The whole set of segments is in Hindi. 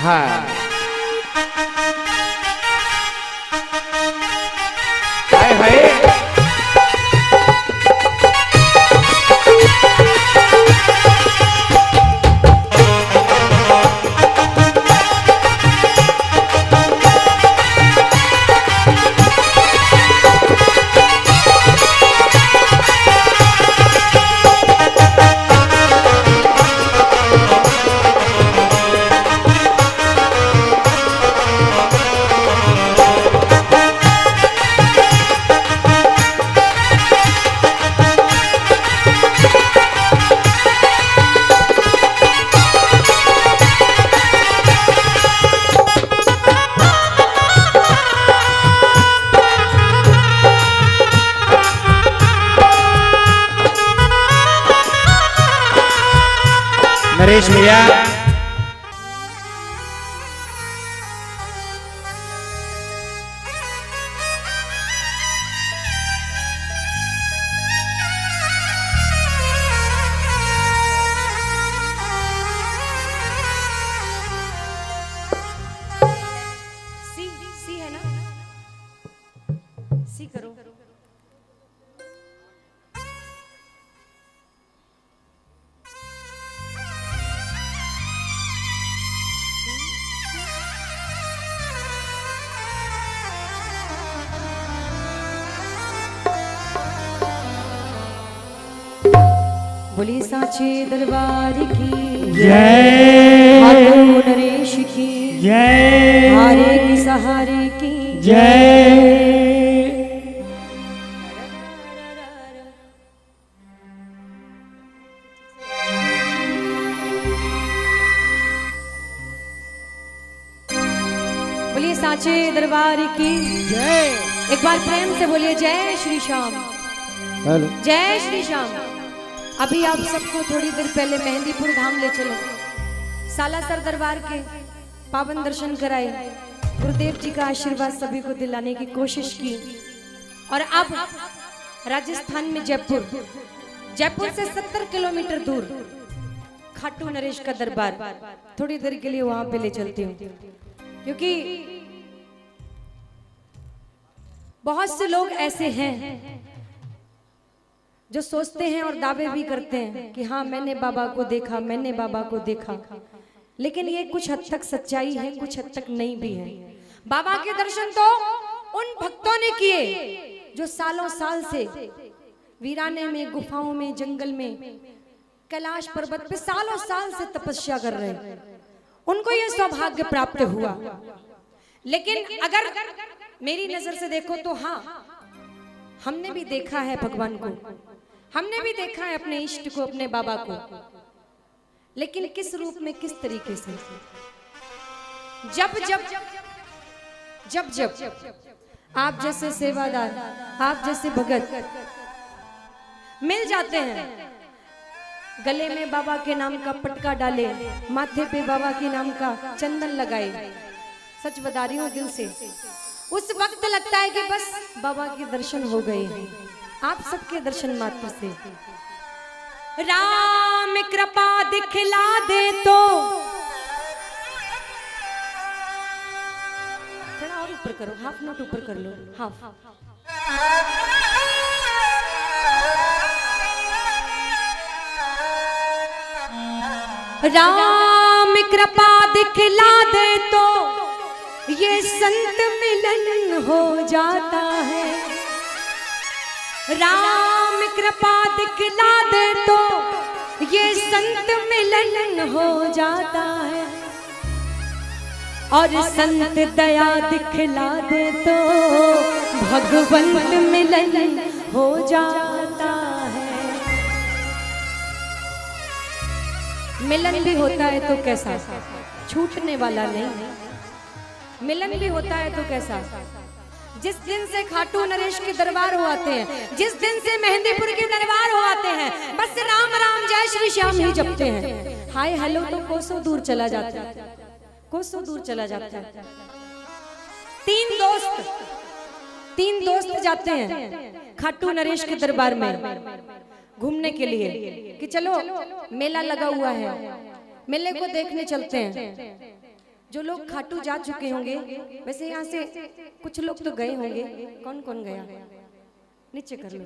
हाँ हाय हाय नरेश भैया सी है ना, सी करो। बोली साचे दरबार की जय, खाटू नरेश की जय, हारे की सहारे की जय। बोलिए साचे दरबार की जय। एक बार प्रेम से बोलिए जय श्री श्याम, हेलो जय श्री श्याम। अभी आप सबको थोड़ी देर पहले मेहंदीपुर धाम ले चले, सालासर दरबार के पावन दर्शन कराए, गुरुदेव जी का आशीर्वाद सभी को दिलाने की कोशिश की। और अब राजस्थान में जयपुर से 70 किलोमीटर दूर खाटू नरेश का दरबार, थोड़ी देर के लिए वहां पे ले चलती हूँ, क्योंकि बहुत से लोग ऐसे हैं जो सोचते हैं और दावे भी करते हैं कि हाँ मैंने बाबा को देखा, मैंने बाबा को देखा, लेकिन ये कुछ हद तक सच्चाई है, कुछ हद तक नहीं भी है। बाबा के दर्शन तो उन भक्तों ने किए जो सालों साल से वीराने में, गुफाओं में, जंगल में, कैलाश पर्वत पे सालों साल से तपस्या कर रहे हैं, उनको ये सौभाग्य प्राप्त हुआ। लेकिन अगर मेरी नजर से देखो तो हाँ, हमने भी देखा है भगवान को, हमने भी देखा है अपने इष्ट को, अपने बाबा को, लेकिन किस रूप में, किस तरीके से। जब जब जब जब आप जैसे सेवादार, आप जैसे भगत मिल जाते हैं, गले में बाबा के नाम का पटका डाले, माथे पे बाबा के नाम का चंदन लगाए, सच बता रही हूँ दिल से, उस वक्त लगता है कि बस बाबा के दर्शन हो गए हैं, आप सबके दर्शन मात्र से। राम कृपा दिखला दे तो, थोड़ा और ऊपर करो, हाफ नोट ऊपर कर लो, हाफ। राम कृपा दिखला दे तो ये संत मिलन हो जाता है, राम कृपा दिखला दे तो ये संत मिलन हो जाता है, और संत दया दिखला दे तो भगवंत मिलन हो जाता है। मिलन भी होता है तो कैसा, छूटने वाला नहीं। मिलन भी होता है तो कैसा, जिस दिन से खाटू नरेश के दरबार हो आते हैं, जिस दिन से मेहंदीपुर के दरबार हो आते हैं, बस राम राम जय श्री श्याम ही जपते हैं। हाय हेलो तो कोसों दूर चला जाता है, कोसों दूर चला जाता है। तीन दोस्त जाते हैं खाटू नरेश के दरबार में घूमने के लिए कि चलो मेला लगा हुआ है, मेले को देखने चलते हैं। जो लोग खाटू जा चुके होंगे, वैसे यहाँ से कुछ लोग तो गए होंगे, कौन कौन गया नीचे कर लो।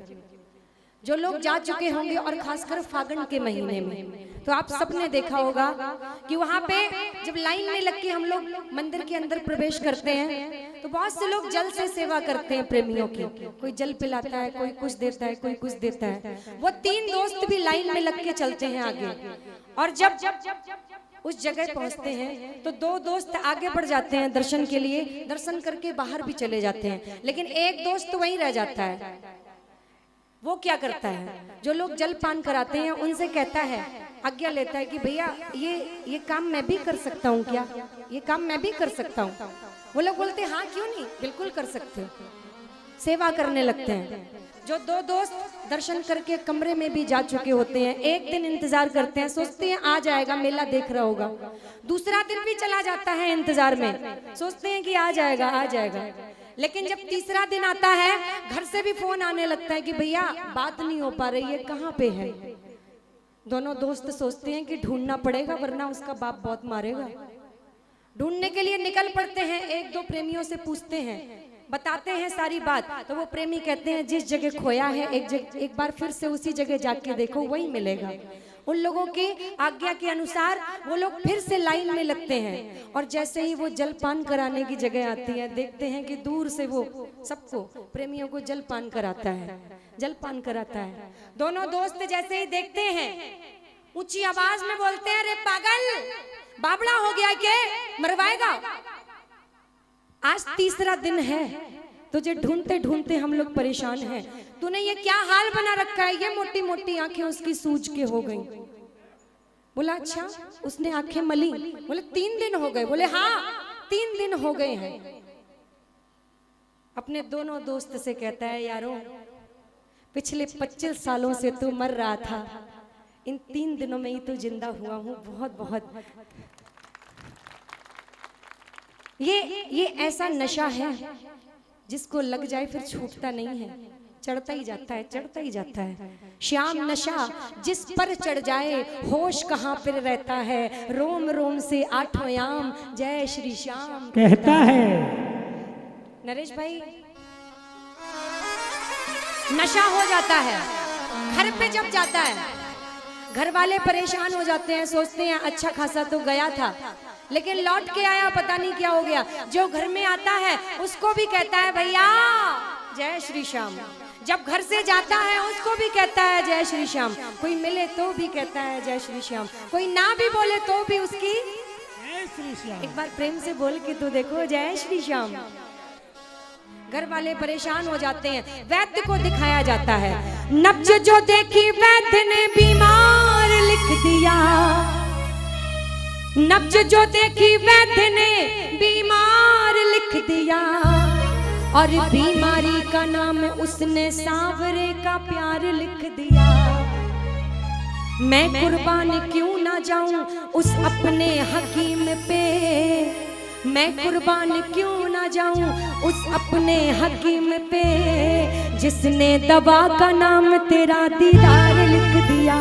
जो लोग जा चुके होंगे और खासकर फागुन के महीने में, तो आप सबने देखा होगा कि वहाँ पे जब लाइन में लग के हम लोग मंदिर के अंदर प्रवेश करते हैं तो बहुत से लोग जल से सेवा करते हैं प्रेमियों की। कोई जल पिलाता है, कोई कुछ देता है, कोई कुछ देता है। वो 3 दोस्त भी लाइन में लग के चलते हैं आगे, और जब उस जगह पहुंचते हैं तो 2 दोस्त आगे बढ़ जाते हैं दर्शन के लिए, दर्शन करके बाहर भी चले जाते हैं, लेकिन एक दोस्त वहीं रह जाता है। वो क्या करता है, जो लोग जल पान कराते हैं उनसे कहता है, आज्ञा लेता है कि भैया ये काम मैं भी कर सकता हूँ क्या, ये काम मैं भी कर सकता हूँ। वो लोग बोलते हैं हाँ क्यों नहीं, बिल्कुल कर सकते हो। सेवा करने लगते हैं। जो 2 दोस्त दर्शन करके कमरे में भी जा चुके होते हैं, एक दिन इंतजार करते हैं, सोचते हैं आ जाएगा, मेला देख रहा होगा। दूसरा दिन भी चला जाता है इंतजार में, सोचते हैं कि आ जाएगा आ जाएगा। लेकिन जब तीसरा दिन आता है, घर से भी फोन आने लगता है कि भैया बात नहीं हो पा रही है, कहाँ पे है। दोनों दोस्त सोचते हैं कि ढूंढना पड़ेगा वरना उसका बाप बहुत मारेगा। ढूंढने के लिए निकल पड़ते हैं। 1-2 प्रेमियों से पूछते हैं, बताते हैं सारी बात। तो वो प्रेमी कहते हैं जिस जगह खोया है एक बार फिर से उसी जगह जाके देखो, वही मिलेगा। उन लोगों की आज्ञा के अनुसार वो लोग फिर से लाइन में लगते हैं, और जैसे ही वो जलपान कराने की जगह आती है, देखते हैं कि दूर से वो सबको प्रेमियों को जलपान कराता है, जलपान कराता है। दोनों दोस्त जैसे ही देखते हैं, ऊंची आवाज में बोलते हैं, अरे पागल, बाबड़ा हो गया के मरवाएगा। आज तीसरा दिन है, तुझे ढूंढते ढूंढते हम लोग परेशान हैं। तूने ये क्या हाल बना रखा है। ये मोटी मोटी आंखें उसकी सूज के हो गई। बोला अच्छा, उसने आंखें मली। बोले 3 दिन हो गए। बोले हाँ 3 दिन हो गए हैं। अपने दोनों दोस्त से कहता है, यारों पिछले 25 सालों से तू मर रहा था, इन 3 दिनों में ही तो जिंदा हुआ हूं। बहुत बहुत ये ऐसा नशा है जिसको लग जाए फिर छूटता नहीं है, चढ़ता ही जाता है, चढ़ता ही जाता है। श्याम नशा जिस पर चढ़ जाए, होश कहाँ पर रहता है। रोम रोम से 8 याम, जय श्री श्याम कहता है। नरेश भाई, नशा हो जाता है, घर पे जब जाता है, घर वाले परेशान हो जाते हैं, सोचते हैं अच्छा खासा तो गया था, लेकिन लौट के आया पता नहीं क्या हो गया। जो घर में आता है उसको भी कहता है भैया जय श्री श्याम। जब घर से जाता है उसको भी कहता है जय श्री श्याम। कोई मिले तो भी कहता है जय श्री श्याम, कोई ना भी बोले तो भी उसकी जय श्री श्याम। एक बार प्रेम से बोल के तो देखो, जय श्री श्याम। घर वाले परेशान हो जाते हैं। वैद्य को दिखाया जाता है। नब्ज जो देखी वैद्य ने बीमार लिख दिया, नब्ज जो देखी वैद्य ने बीमार लिख दिया, और बीमारी का नाम उसने सांवरे का प्यार लिख दिया। मैं कुर्बान क्यों ना जाऊं उस अपने हकीम पे, मैं कुर्बान क्यों ना जाऊं उस अपने हकीम पे, जिसने दवा का नाम तेरा दीदार लिख दिया।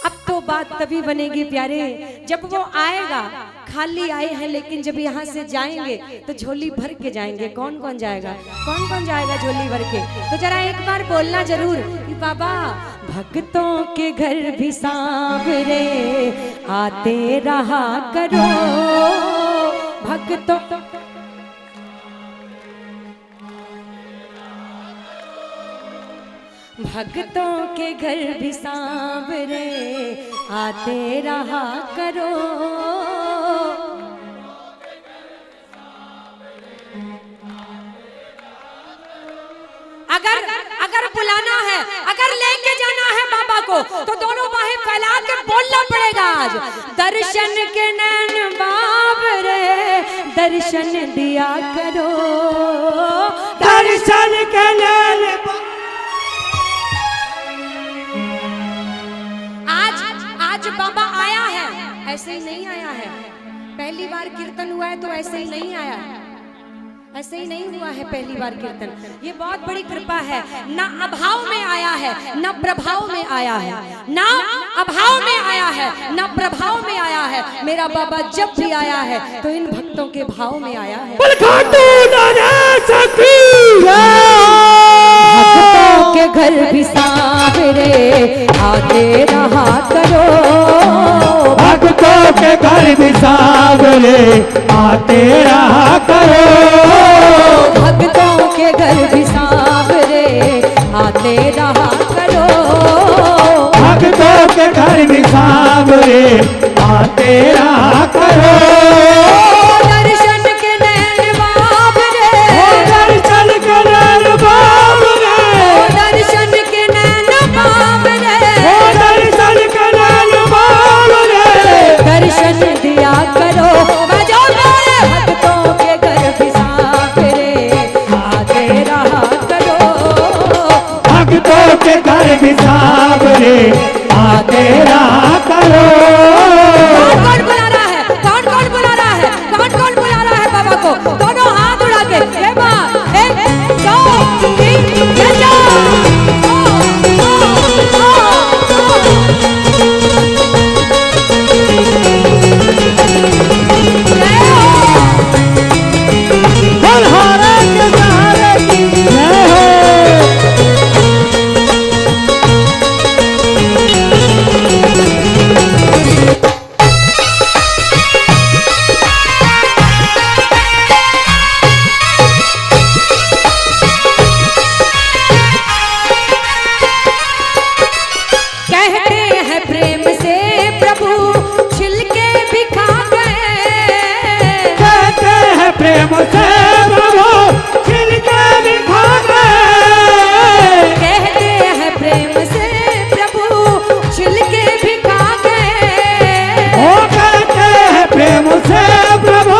अब तो बात तभी बनेगी प्यारे जब वो आएगा। खाली आए हैं लेकिन जब यहाँ से जाएंगे तो झोली भर के जाएंगे। कौन कौन जाएगा, कौन कौन जाएगा झोली भर के? तो जरा एक बार बोलना जरूर कि बाबा भक्तों के घर भी सांवरे आते रहा करो, भक्तों भक्तों के घर भी सांवरे आते रहा करो। अगर बुलाना है, अगर लेके जाना है बाबा को, तो दोनों बाहें फैला के बोलना पड़ेगा आज, दर्शन के नैन बाबरे दर्शन दिया करो, दर्शन के नैन। आज बाबा आया है, ऐसे ही नहीं आया है। पहली बार कीर्तन हुआ है तो ऐसे ही नहीं आया है। ऐसे ही नहीं हुआ है पहली बार कीर्तन, ये बहुत बड़ी कृपा है। ना अभाव में आया है, ना प्रभाव में आया है, ना अभाव में आया है, ना प्रभाव में आया है। मेरा बाबा जब भी आया है तो इन भक्तों के भाव में आया है। भक्तों के घर भी सांवरे आते रहा करो, भक्तों के घर भी सांवरे आते रहा करो, भक्तों के घर भी सांवरे आते रहा करो, भक्तों के घर भी सांवरे आते रहा करो। दर्शन के नैन बाबरे, दर्शन के नैन बाबरे, दर्शन के नैन बाबरे, दर्शन के नैन बाबरे, दर्शन दिया करो। बजो मेरे भक्तों के घर भी सांवरे आते रहा करो, भक्तों के घर भी सांवरे आते रहा करो। कौन बुला रहा है, कौन कौन बुला रहा है, कौन कौन बुला रहा है बाबा को? दोनों हाथ उड़ा के हे माँ, 1 2 3 जय जय। बलहारे के सहारे की जय हो। कहते हैं प्रेम से प्रभु छिलके भी खा गए, कहते हैं प्रेम से प्रभु छिलके भी खा गए, कहते हैं प्रेम से प्रभु छिलके भी खा गए, ओ कहते हैं प्रेम से प्रभु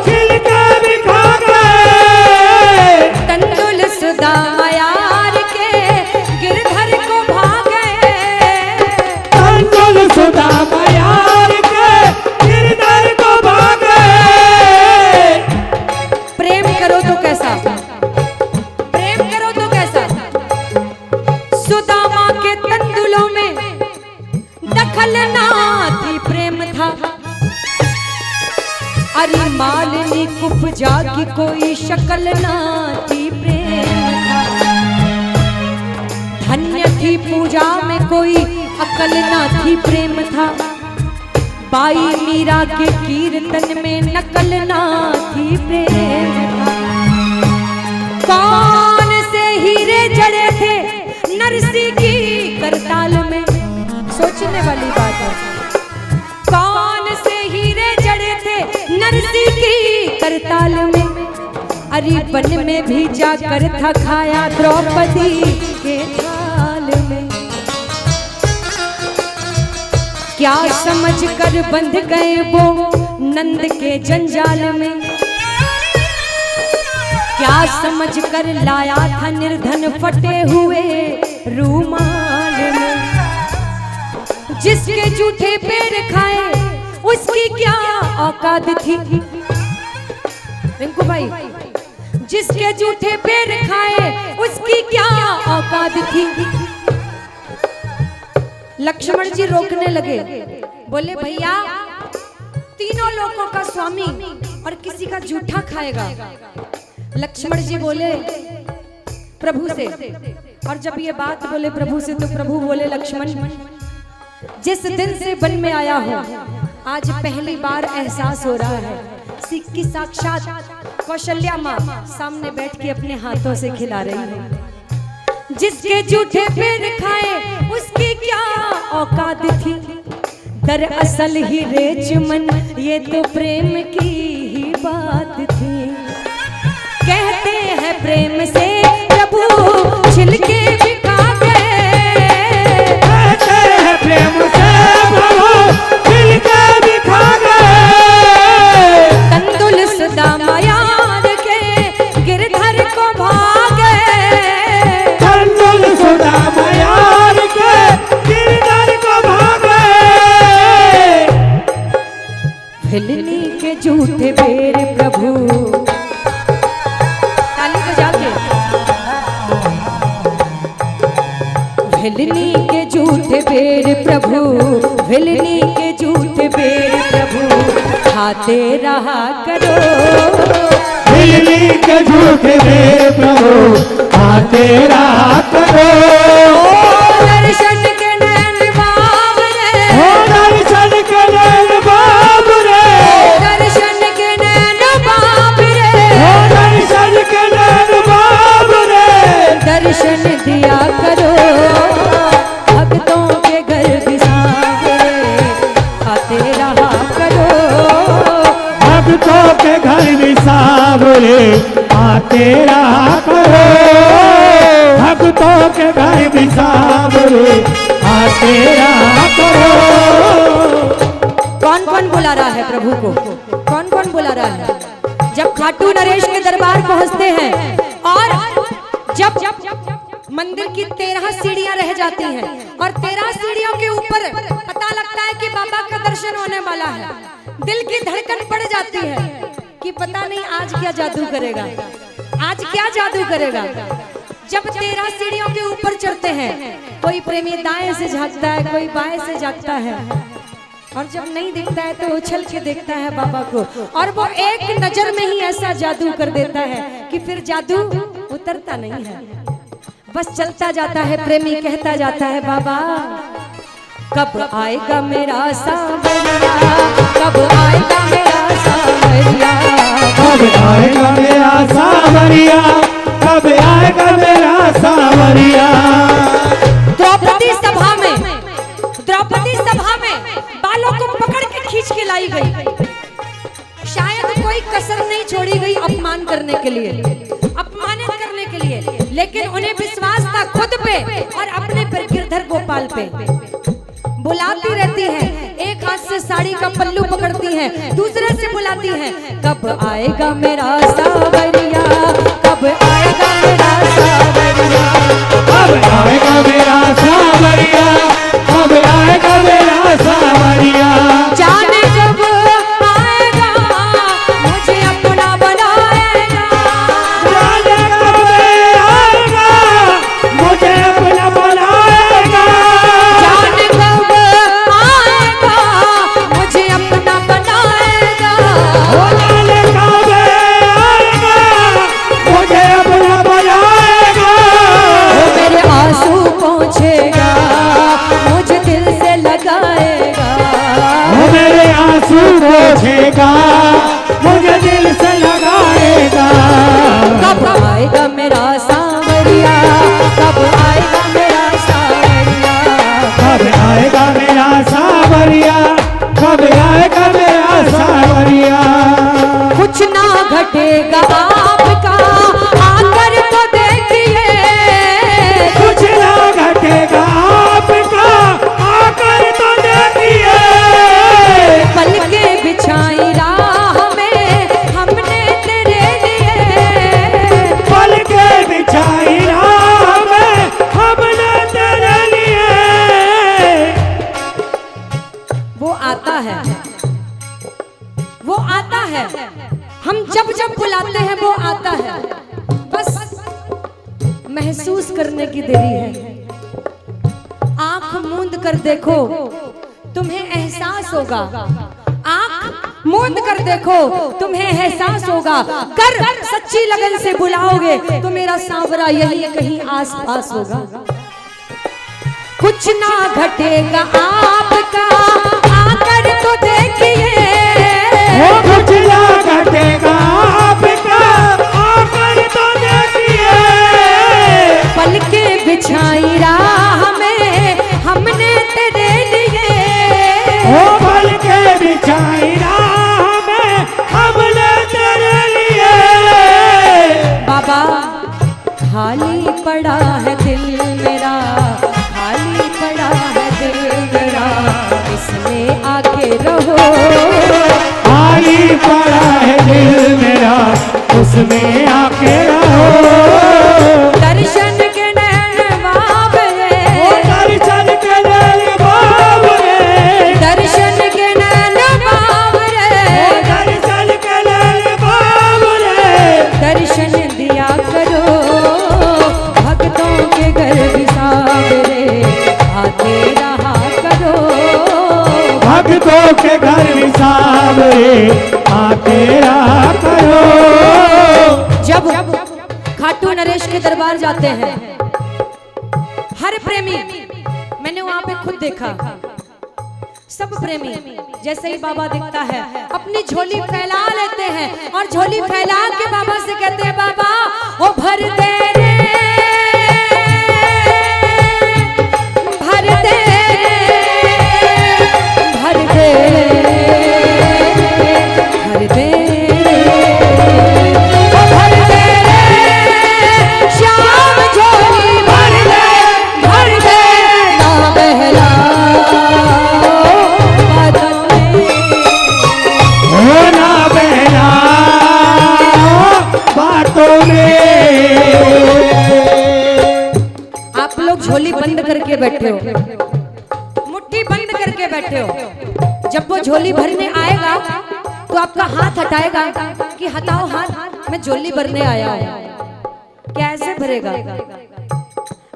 छिलके भी खा गए। तंदुल सुदामा यार के गिरधर को भागे, तंदुल सुधा मयार के गिरधर को भागे। प्रेम करो तो कैसा, प्रेम करो तो कैसा। सुदामा के तंदुलों में दखल ना थी, प्रेम था। अरे मालिनी कुपजा की कोई शक्ल ना थी, प्रेम था। धन्य थी पूजा में कोई अकल ना थी, प्रेम था। बाई मीरा के कीर्तन में नकल ना थी, प्रेम था। कौन से हीरे जड़े थे नरसी की करताल में, सोचने वाली बात है। कौन से हीरे जड़े थे नरसी की करताल में। अरे वन में भी जाकर था खाया द्रौपदी के थाल में। क्या समझ कर बंध गए वो नंद के जंजाल में, क्या समझ कर लाया था निर्धन फटे हुए रूमाल में। जिसके जूठे पैर खाए उसकी क्या औकात थी, रिंकू भाई, जिसके जूठे पैर खाए उसकी क्या औकात थी। लक्ष्मण जी रोकने लगे, बोले भैया तीनों लोगों का स्वामी और किसी का जूठा खाएगा। लक्ष्मण जी बोले प्रभु से, और जब ये बात बोले प्रभु से तो प्रभु बोले लक्ष्मण, जिस दिन से वन में आया हूँ आज पहली बार एहसास हो रहा है कि साक्षात कौशल्या माँ सामने बैठ के अपने हाथों से खिला रही है। जिसके जूठे पैर खाए उसकी क्या औकात थी। दरअसल ही रेचमन ये तो प्रेम की ही बात थी। कहते हैं प्रेम से प्रभु छिलके भी खा गए, कहते हैं प्रेम से प्रभु छिलके भी खा गए। तंदुल सुदामा यार के गिरधर को भागे, तंदुल सुदामा यार के गिरधर को भागे। हिलनी के झूठे बेर प्रभु हिलनी के झूठे बेर प्रभु, हिलनी के झूठे बेर प्रभु खाते रहा करो। हिलनी के झूठे बेर प्रभु खाते रहा करो। दर्शन के नैन बाबरे, दर्शन के नैन बाबरे, दर्शन के नैन बाबरे, दर्शन के नैन बाबरे, दर्शन दिया करो। भक्तों के घर भी सांवरे खाते रहा करो। भक्तों के घर भी सांवरे आते रहा करो। भक्तों के घर भी सांवरे आते रहा करो। कौन कौन बुला रहा है प्रभु को? कौन कौन बुला रहा है? जब खाटू नरेश के दरबार पहुंचते हैं और जब मंदिर की 13 सीढ़ियां रह जाती हैं और 13 सीढ़ियों के ऊपर पता लगता है कि बाबा का दर्शन होने वाला है, दिल की धड़कन बढ़ जाती है कि पता नहीं आज क्या जादू करेगा, आज क्या जादू करेगा। जब 13 सीढ़ियों के ऊपर चढ़ते हैं, कोई प्रेमी दाएं से झांकता है, कोई बाएं से झांकता है, और जब नहीं दिखता है तो उछल के देखता है बाबा को, और वो एक नजर में ही ऐसा जादू कर देता है कि फिर जादू उतरता नहीं है, बस चलता जाता है। प्रेमी कहता जाता है बाबा कब आएगा मेरा सांवरिया, कब आएगा मेरा सांवरिया, कब आएगा मेरा सांवरिया, कब आएगा मेरा सांवरिया। द्रौपदी सभा में, द्रौपदी सभा में बालों को पकड़ के खींच के लाई गई। शायद कोई कसर नहीं छोड़ी गई अपमान करने के लिए, अपमानित करने के लिए, लेकिन उन्हें विश्वास था खुद पे और अपने पर गिरधर गोपाल पे। बुलाती रहती हैं, एक हाथ से साड़ी का पल्लू पकड़ती हैं, दूसरे से बुलाती हैं कब आएगा मेरा सांवरिया, कब आएगा मेरा सांवरिया, कब आएगा मेरा सांवरिया, कब आएगा मेरा सांवरिया। जाने कब आएगा मुझे अपना बनाएगा, जाने कब आएगा मुझे अपना बनाएगा, जाने कब आएगा मुझे अपना बनाएगा। ओ जाने कब आएगा मुझे अपना बनाएगा। वो मेरे आंसू पहुँचेगा, मुझे दिल से लगाएगा, वो मेरे आंसू पोंछेगा, मुझे दिल से लगाएगा। कब आएगा मेरा सांवरिया, कब आएगा मेरा सांवरिया, कब आएगा मेरा सांवरिया, कब आएगा मेरा सांवरिया। कुछ ना घटेगा आपका आकर तो देखिए, कुछ ना घटेगा आपका आकर तो देखिए। पल के बिछाई राह में हमने तेरे लिए, पल के बिछाई राह में हमने तेरे लिए। वो आता है, वो आता है, हम जब जब बुलाते हैं वो आता है, बस महसूस करने की देरी है। आंख मूंद कर देखो तुम्हें एहसास होगा, आंख मूंद कर देखो तुम्हें एहसास होगा। कर सच्ची लगन से बुलाओगे तो मेरा सांवरा यही कहीं आस पास होगा। कुछ ना घटेगा आपका आकर तो देखिए, वो कुछ ना घटेगा आपका आकर तो देखिए। पल के बिछाई राह में हमने तेरे लिए, वो पल के बिछाई राह में हमने तेरे लिए। बाबा खाली पड़ा है दिल मेरा, खाली पड़ा है दिल मेरा, इसमें आके रहो। खाली पड़ा है दिल मेरा, उसमें आके रहो। दर्शन के नैन बाबरे, दर्शन के नैन बाबरे, दर्शन के नैन बाबरे, दर्शन के नैन बाबरे। दर्शन दिया करो भक्तों के घर भी सांवरे तेरा करो। जब खाटू नरेश के दरबार जाते हैं, हर प्रेमी, मैंने वहां पे खुद देखा, सब प्रेमी जैसे ही बाबा दिखता है अपनी झोली फैला लेते हैं और झोली फैला के बाबा से कहते हैं, बाबा ओ भर दे रे, भर दे, भर दे, भर दे, ओ भर दे रे, श्याम झोली भर दे, भर दे, ना बहला झोली बंद करके बैठे हो, मुट्ठी बंद करके बैठे हो। जब वो झोली भरने आएगा तो आपका हाथ हटाएगा कि हटाओ हाथ, मैं झोली भरने आया हूं। कैसे भरेगा?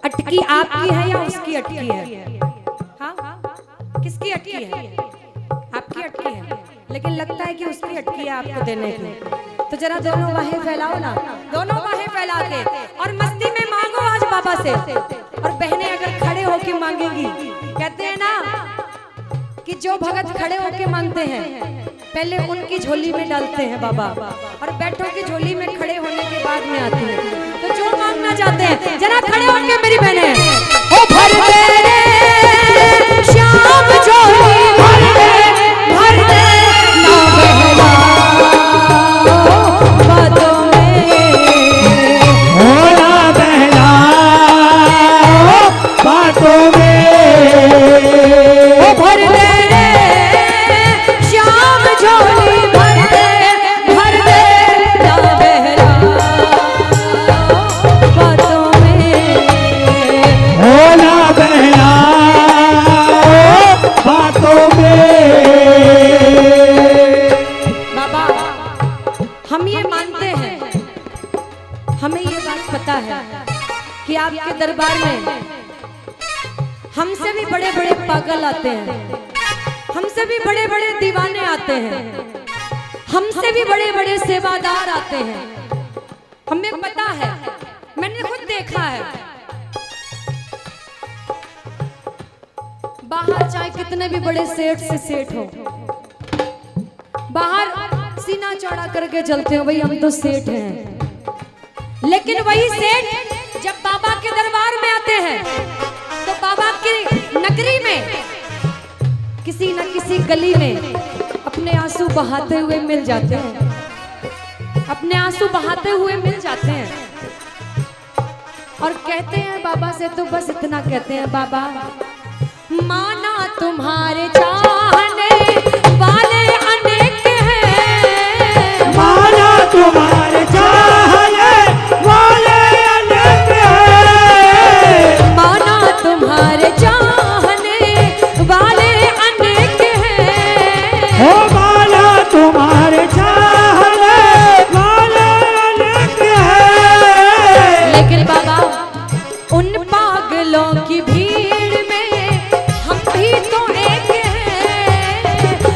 अटकी आपकी है या उसकी अटकी है? हाँ, किसकी अटकी है? आपकी अटकी है, लेकिन लगता है कि उसकी अटकी है आपको देने की। तो जरा दोनों बाहें फैलाओ ना, दोनों बाहें फैला के और मस्ती में मांगो आज बाबा से। और बहनें अगर खड़े होके मांगेंगी, कहते हैं ना कि जो भगत खड़े होके मांगते हैं पहले उनकी झोली में डालते हैं बाबा, और बैठों की झोली में खड़े होने के बाद में आती है। तो जो मांगना चाहते हैं जरा खड़े होके मेरी बहनें, ओ भर दे रे श्याम झोली भर दे, भर दे, ना बहला बातों में, हो ना बहला बातों में, ओ भर दे रे श्याम झोली भर दे, भर दे, ना बहला बातों में, हो ना बहला बातों में। बाबा हम ये मानते हैं, हमें ये बात पता है कि आपके दरबार में हमसे भी बड़े बड़े पागल आते हैं, हमसे भी बड़े बड़े दीवाने आते हैं, हमसे भी बड़े बड़े सेवादार आते हैं। हमें पता है, मैंने खुद देखा है। बाहर चाहे कितने भी बड़े सेठ से सेठ हो, बाहर सीना चौड़ा करके चलते हो, भाई हम तो सेठ हैं। लेकिन वही सेठ जब बाबा के दरबार में आते हैं तो बाबा की नगरी में किसी न किसी गली में अपने आंसू बहाते हुए मिल जाते हैं, अपने आंसू बहाते हुए मिल जाते हैं और कहते हैं बाबा से, तो बस इतना कहते हैं, बाबा माना तुम्हारे चाहने वाले अनेक हैं, माना तुम्हारे चाहने वाले अनेक हैं, माना तुम्हारे चाहने वाले अनेक हैं, हो माना तुम्हारे चाहने वाले अनेक हैं। लेकिन बाबा उन पागलों की भीड़ में हम भी तो एक हैं,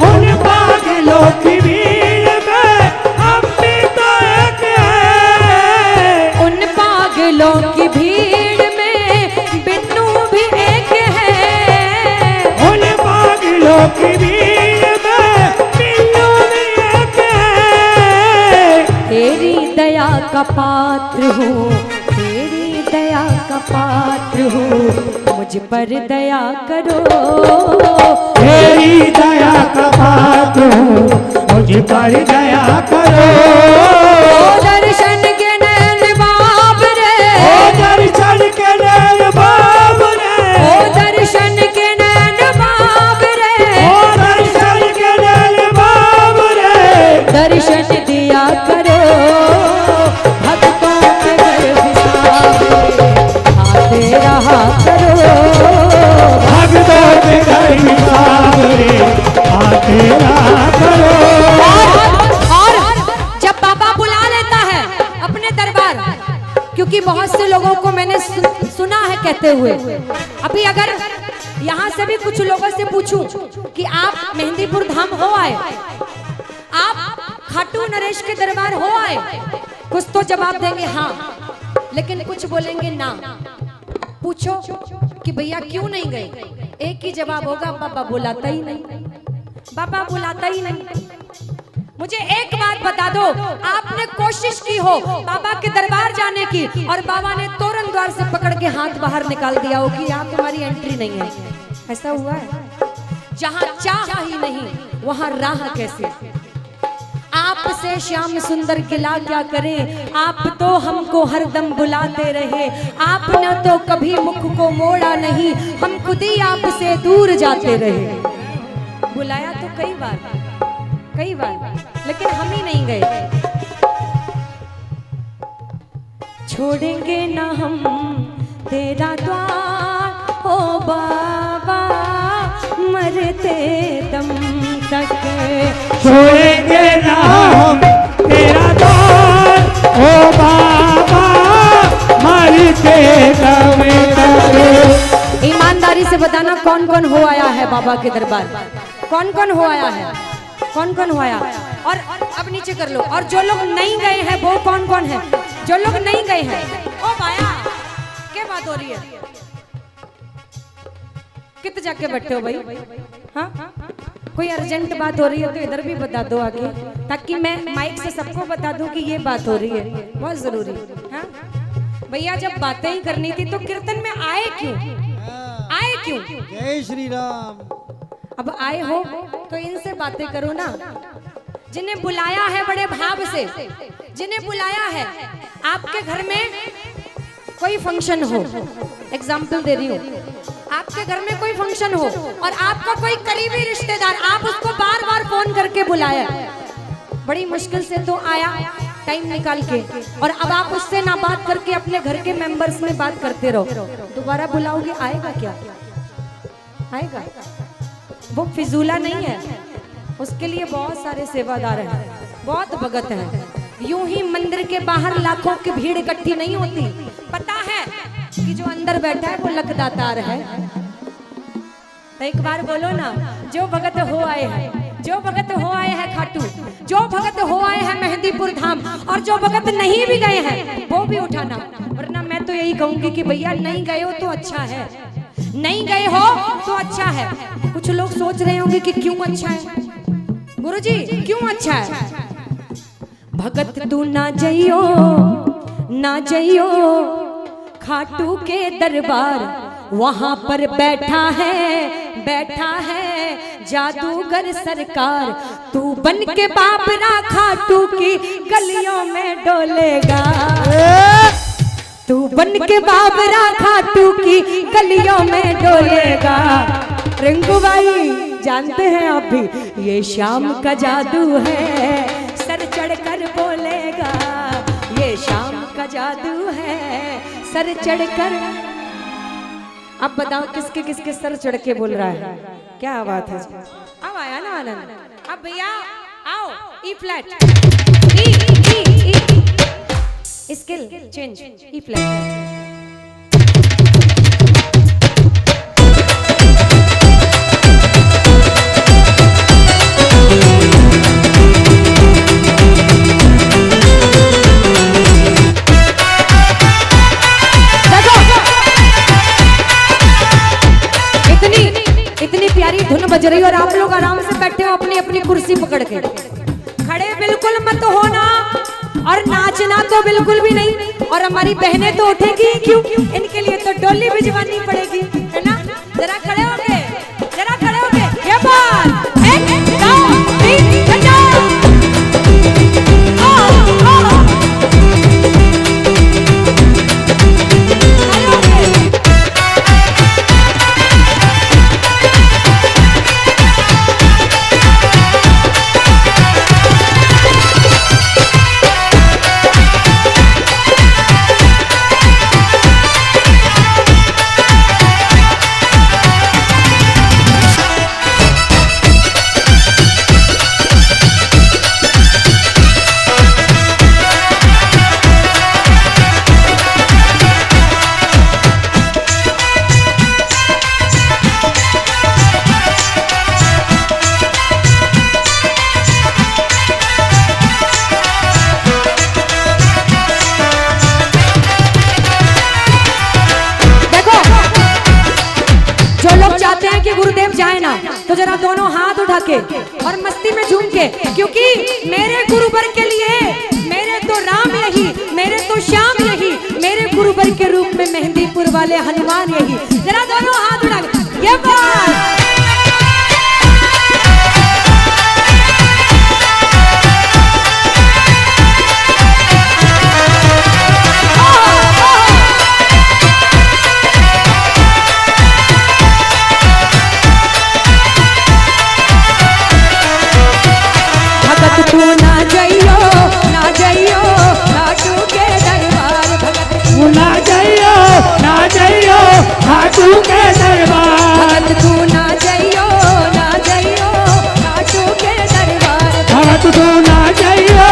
उन पागलों की भीड़ में हम भी तो एक हैं, उन पागलों की भीड़ में बिन्नू भी एक है, उन पागलों की भीड़ में बिल्लू भी एक है। तेरी दया का पात्र हूँ, तेरी दया का पात्र हूँ, मुझ पर दया करो, तेरी दया का पात्र हूँ, मुझ पर दया करो। ओ दर्शन के नैन बाब रे, ओ दर्शन के नैन बाब रे, ओ दर्शन के नैन बाब रे, ओ दर्शन के नैन बाब रे, दर्शन दिया करो भक्तों के घर बिसावे, आते रहा करो, भक्तों के घर में सावरे आते रहा करो। और जब बाबा बुला लेता है अपने दरबार, क्योंकि बहुत से लोगों को मैंने सुना है कहते हुए, अभी अगर यहाँ से भी कुछ लोगों से पूछूं कि आप मेहंदीपुर धाम हो आए, आप खाटू नरेश के दरबार हो आए? कुछ तो जवाब देंगे हाँ, लेकिन कुछ बोलेंगे ना। पूछो कि भैया क्यों नहीं गए, एक ही जवाब होगा, बाबा बुलाता ही नहीं, बाबा बुलाता ही नहीं। मुझे एक बात बता दो, आपने कोशिश की हो बाबा के दरबार जाने की और बाबा ने तोरण द्वार से पकड़ के हाथ बाहर निकाल दिया हो कि आप तुम्हारी एंट्री नहीं है, ऐसा हुआ है? जहां चाह ही नहीं वहां राह कैसे? आपसे श्याम सुंदर गिला क्या करें, आप तो हमको हरदम बुलाते रहे, आपने तो कभी मुख को मोड़ा नहीं, हम खुद ही आपसे दूर जाते रहे। बुलाया तो कई बार, लेकिन हम ही नहीं गए। छोड़ेंगे ना हम तेरा द्वार ओ बाबा, मरते दम तक छोड़ेंगे ना हम तेरा द्वार ओ बाबा, मरते दम तक। ईमानदारी से बताना कौन कौन हो आया है बाबा के दरबार, कौन कौन हो आया है, कौन कौन हो आया? और अब नीचे कर लो। और जो लोग नहीं गए हैं वो कौन कौन है? जो लोग नहीं गए हैं, ओ भाया क्या बात हो रही है, कितने जाके बैठे हो भाई? हाँ, कोई अर्जेंट बात हो रही है तो इधर भी बता दो आगे, ताकि मैं माइक से सबको बता दूं कि ये बात हो रही है, बहुत जरूरी। हाँ भैया, जब बातें ही करनी थी तो कीर्तन में आए क्यों? आए क्यों? जय श्री राम। अब आए हो तो इनसे बातें करो ना, जिन्हें बुलाया है बड़े भाव से, जिन्हें बुलाया है। आपके घर में कोई फंक्शन हो, एग्जाम्पल दे रही हूँ, आपके घर में कोई फंक्शन हो और आपका कोई करीबी रिश्तेदार, आप उसको बार बार फोन करके बुलाया, बड़ी मुश्किल से तो आया टाइम निकाल के, और अब आप उससे ना बात करके अपने घर के मेंबर्स में बात करते रहो, दोबारा बुलाओगे, आएगा क्या? आएगा? वो फिजूला नहीं है, उसके लिए बहुत सारे सेवादार हैं, बहुत भगत हैं। यूं ही मंदिर के बाहर लाखों की भीड़ इकट्ठी नहीं होती, पता है कि जो अंदर बैठा है वो लखदातार है। तो एक बार बोलो ना, जो भगत हो आए हैं, जो भगत हो आए हैं खाटू, जो भगत हो आए हैं मेहंदीपुर धाम, और जो भगत नहीं भी गए हैं वो भी उठाना। वरना मैं तो यही कहूंगी कि भैया नहीं गए हो तो अच्छा है, नहीं गए हो तो अच्छा है। कुछ लोग सोच रहे होंगे कि क्यों अच्छा है गुरुजी, क्यों अच्छा है? भगत तू ना जइयो, ना जइयो खाटू के दरबार, वहां पर बैठा है जादूगर सरकार, तू बन के बाबरा खाटू की गलियों में डोलेगा, तू बन के बाबरा खाटू की गलियों में डोलेगा। रिंकू भाई जानते हैं आप भी, ये शाम का जादू है, सर चढ़कर बोलेगा, ये शाम का जादू है, सर चढ़कर। अब बताओ किसके किसके सर चढ़ के बोल रहा है? क्या बात है? अब आया ना आनंद। अब भैया आओ, ई फ्लैट, ई स्केल चेंज, ई फ्लैट। धुन बज रही और आप लोग आराम से बैठे हो अपनी अपनी कुर्सी पकड़ के। खड़े बिल्कुल मत होना और नाचना तो बिल्कुल भी नहीं। और हमारी बहनें तो उठेगी क्यों, इनके लिए तो डोली भिजवानी पड़ेगी, है ना? जरा खड़े हो गए, जरा खड़े हो गए। ये बात 1 2 3 जाओ। के और मस्ती में झूम के, क्योंकि मेरे गुरुवर के लिए मेरे तो राम यही, मेरे तो श्याम यही, मेरे गुरुवर के रूप में मेहंदीपुर वाले हनुमान यही। जरा दोनों हाथ उठा के ये बात। भगत तू ना जइयो लाडू के दरबार, भगत तू ना जइयो खाटू के दरबार, भगत तू ना जइयो लाडू के दरबार, भगत तू ना जइयो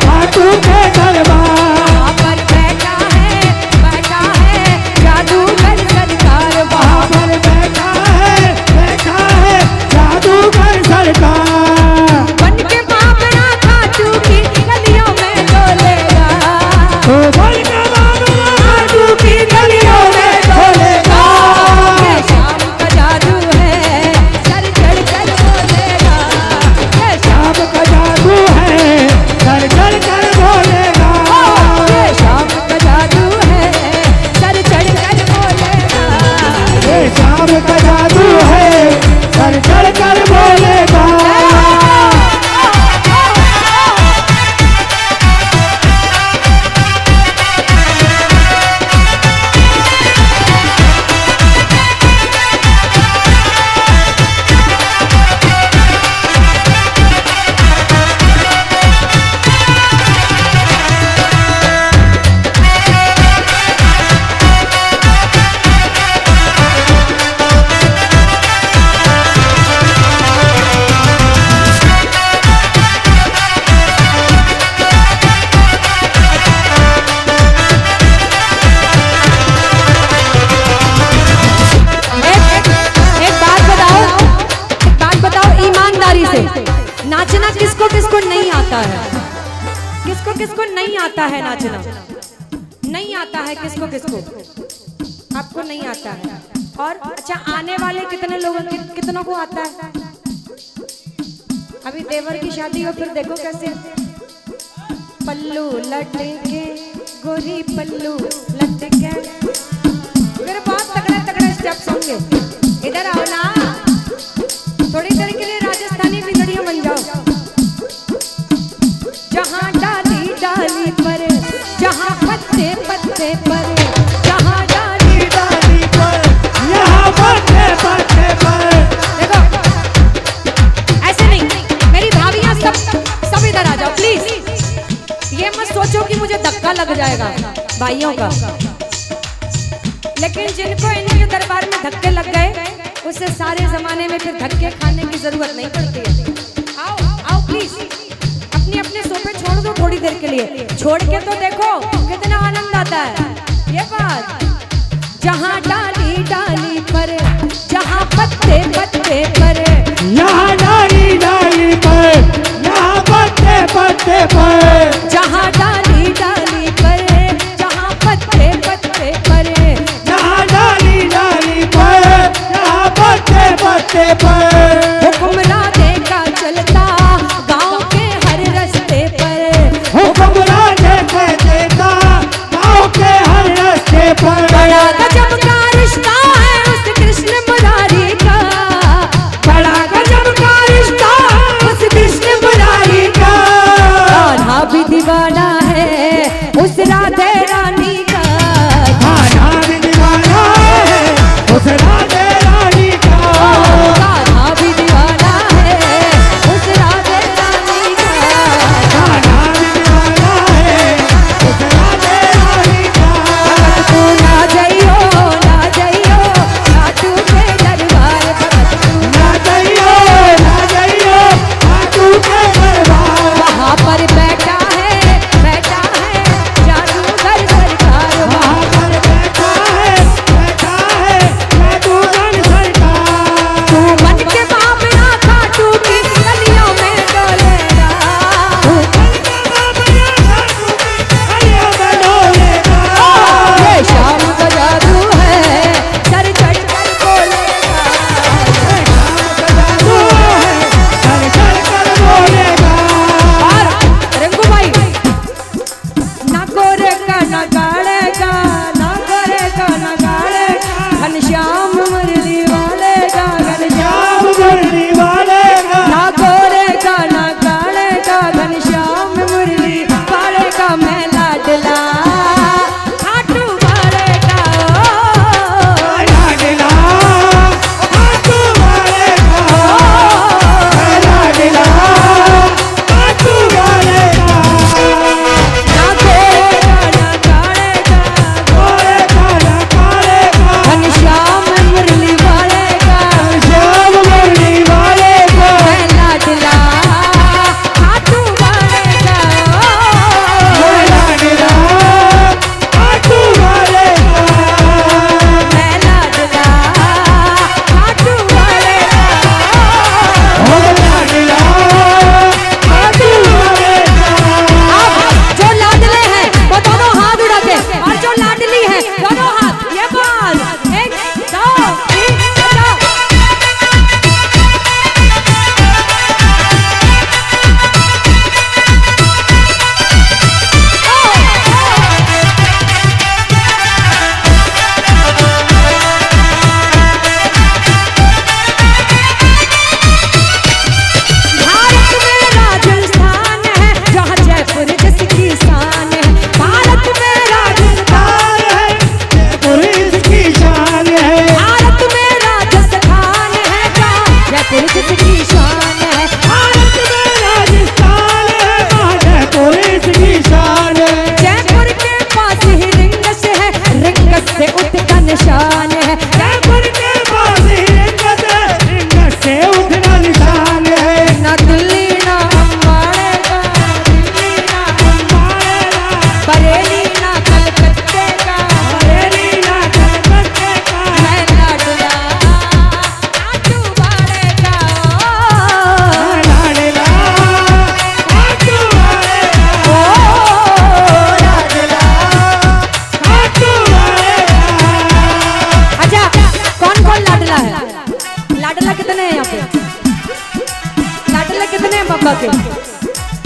खाटू के दरबार। वहाँ पर बैठा है जादूगर सरकार, वहाँ पर बैठा है जादूगर सरकार। बन के बाबरा खाटू की गलियों में डोलेगा, तो बन के बाबरा खाटू की गलियों में डोलेगा। ये शाम का जादू है सर चढ़ कर बोलेगा, ये शाम का जादू है चढ़ चढ़ कर बोलेगा। ये शाम का जादू है सर चढ़ कर बोलेगा। ये शाम का जादू है चढ़ चढ़ कर बोलेगा। एक बात बताओ ईमानदारी से, नाचना किसको किसको नहीं आता है? किसको किसको नहीं आता है नाचना? नहीं आता है किसको किसको? आपको नहीं आता है। और अच्छा, आने वाले कितने लोगों कितनों को आता है? अभी देवर की शादी हो, फिर देखो कैसे पल्लू लटके गोरी पल्लू लटके, फिर बहुत तगड़े तगड़े स्टेप्स होंगे। इधर आओ ना, थोड़ी देर के लिए राजस्थानी बिगड़ियां बन जाओ। जहाँ डाली डाली पर, जहाँ पत्ते पत्ते पर, जहाँ डाली डाली पर, यहाँ पत्ते पत्ते पर। देखो ऐसे नहीं, मेरी भाभियां सब इधर आ जाओ प्लीज। ये मत सोचो कि मुझे धक्का लग जाएगा भाइयों का, लेकिन जिनको इनके दरबार में धक्के लग गए उससे सारे जमाने में फिर धक्के खाने की जरूरत नहीं पड़ती है। आओ आओ प्लीज, अपने अपने सोफे छोड़ दो थोड़ी देर के लिए, छोड़ के तो देखो कितना आनंद आता है। ये बात, जहाँ डाली डाली पर, जहाँ पत्ते पत्ते पर, यहाँ डाली डाली पर, यहाँ पत्ते पत्ते पर, जहाँ डाली डाली पर, जहाँ पत्ते पत्ते पर, यहाँ डाली डाली पर, यहाँ पत्ते पत्ते पर। हुक्मरा देखा चलता गांव के हर रास्ते पर, हुक्मरा देखे देता गाँव के हर रास्ते पर। बड़ा गजब का रिश्ता है उस कृष्ण मुरारी का, बड़ा गजब का रिश्ता उस कृष्ण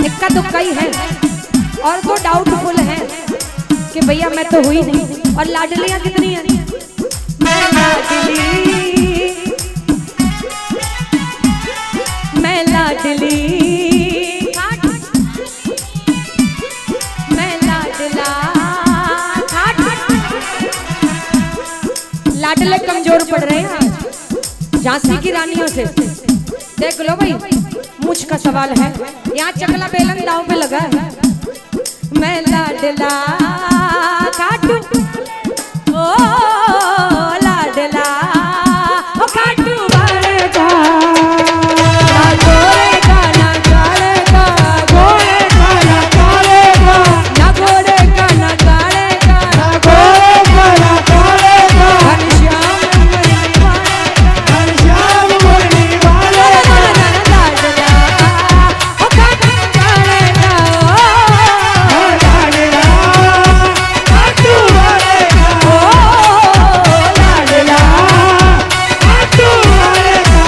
इक्का दुक्का ही है और वो डाउटफुल है कि भैया मैं तो हुई नहीं। और लाडलियां कितनी हैं? मैं लाडली, मैं लाडली, मैं लाडला। लाडले कमजोर पड़ रहे हैं झांसी की रानियों से। देख लो भाई, मुझ का सवाल है, यहाँ चकला बेलन दांव पे लगा है। मैं लाडला काटू, ओ लाडला ओ काटू बड़का, ना गोरेगा ना कालेगा, गोरेगा ना कालेगा, ना गोरेगा ना कालेगा, ना गोरेगा ना कालेगा। घनश्याम मुरली वाले, घनश्याम मुरली वाले, लाडला ओ काटू बड़का, ओ लाडला काटू बड़का, ओ लाडला काटू बड़का।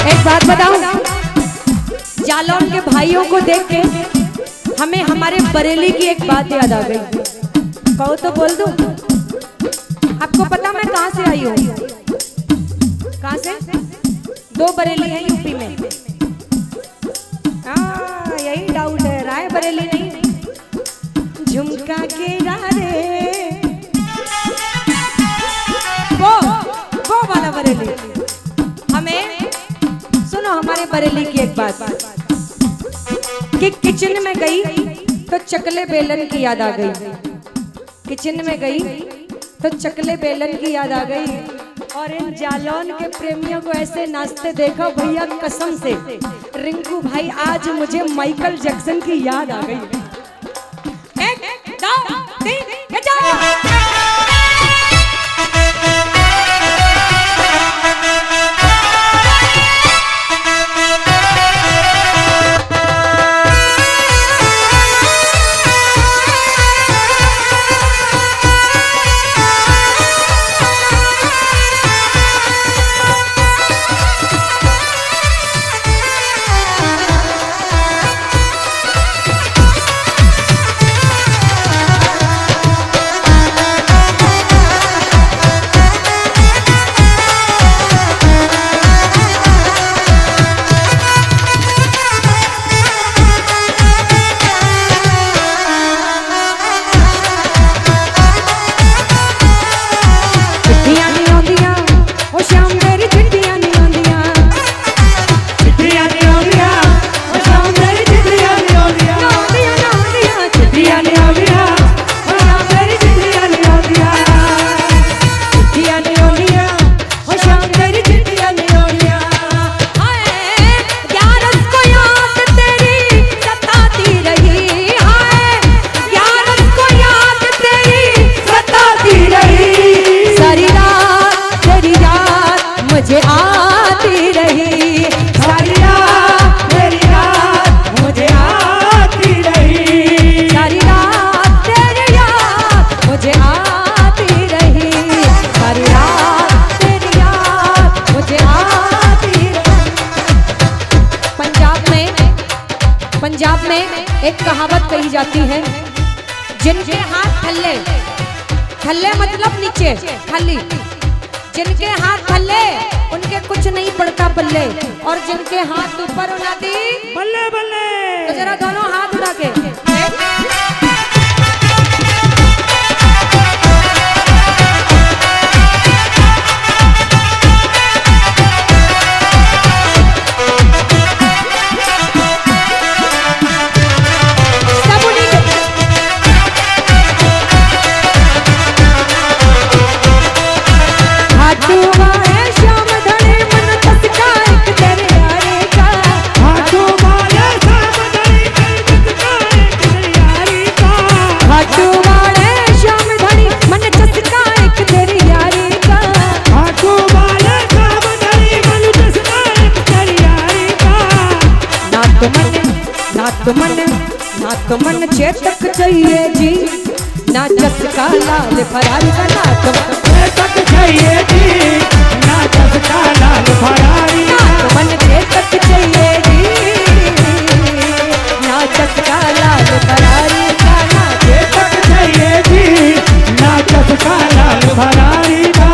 एक बात बताऊं, जालौन के भाइयों को देख के हमें हमारे बरेली की एक बात याद आ गई। कहो तो बोल दूं? आपको पता मैं कहां से आई हूं? कहां से? दो बरेली है यूपी में। यही डाउट है, राय बरेली नहीं, झुमका के रे, वो वाला बरेली। हमें सुनो हमारे बरेली की एक बात, कि किचन में गई तो चकले बेलन की याद आ गई। किचन में गई तो चकले बेलन की याद आ गई। और इन जालौन के प्रेमियों को ऐसे नाचते देखो भैया, कसम से रिंकू भाई आज मुझे माइकल जैक्सन की याद आ गई। 1 2 3 जाओ। पंजाब में एक कहावत कही जाती है, जिनके हाथ थल्ले, थल्ले मतलब नीचे, खाली, जिनके हाथ थल्ले उनके कुछ नहीं पड़ता पल्ले, और जिनके हाथ ऊपर उड़ा दी बल्ले बल्ले। तो जरा दोनों हाथ उड़ा के तो मन चेतक चाहिए जी, ना चस्का लाल फरारी का, ना तो मन चेतक चाहिए जी, ना चस्का लाल फरारी, ना तो मन चेतक चाहिए जी, ना चस्का लाल फरारी का, ना चेतक चाहिए जी, ना चस्का लाल फरारी का।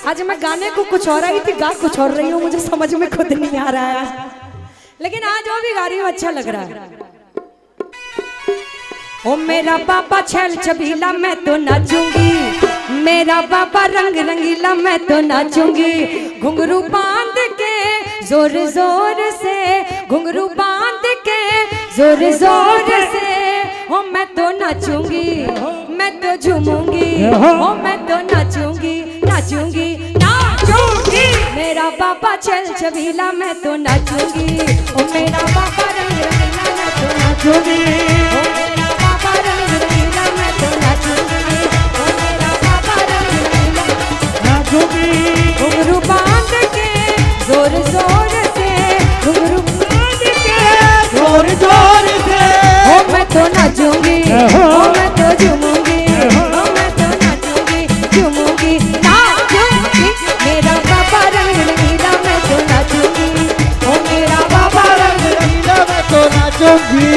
आज मैं गाने को कुछ और आई थी, गा कुछ और रही हूँ, मुझे समझ में खुद नहीं आ रहा है, लेकिन आज वो भी गा रही हूँ, अच्छा लग रहा है। ओ मेरा बाबा छैल छबीला मैं तो नाचूंगी, मेरा बाबा रंग रंगीला मैं तो नाचूंगी, घुंघरू बांध के जोर जोर से, घुंघरू बांध के जोर जोर से, ओ मैं तो नाचूंगी, मैं तो झूमूंगी, ओ मैं तो नाचूंगी नाचूंगी नाचूंगी, मेरा बाबा चल छबीला मैं तो नाचूंगी, ओ मेरा बाबा रंग रंगीला मैं तो नाचूंगी, ओ मेरा बाबा रंग रंगीला मैं तो नाचूंगी, ओ मेरा बाबा रंग रंगीला नाचूंगी, घुंघरू बांध के जोर जोर से, घुंघरू बांध के जोर जोर से, ओ मैं तो नाचूंगी, ओ मैं तो झूमूंगी, ओ मैं तो नाचूंगी झूमूंगी नाचूंगी, मेरा बाबा रंग रंगीला मैं तो नाचूंगी, ओ मेरा बाबा रंग रंगीला मैं तो नाचूंगी।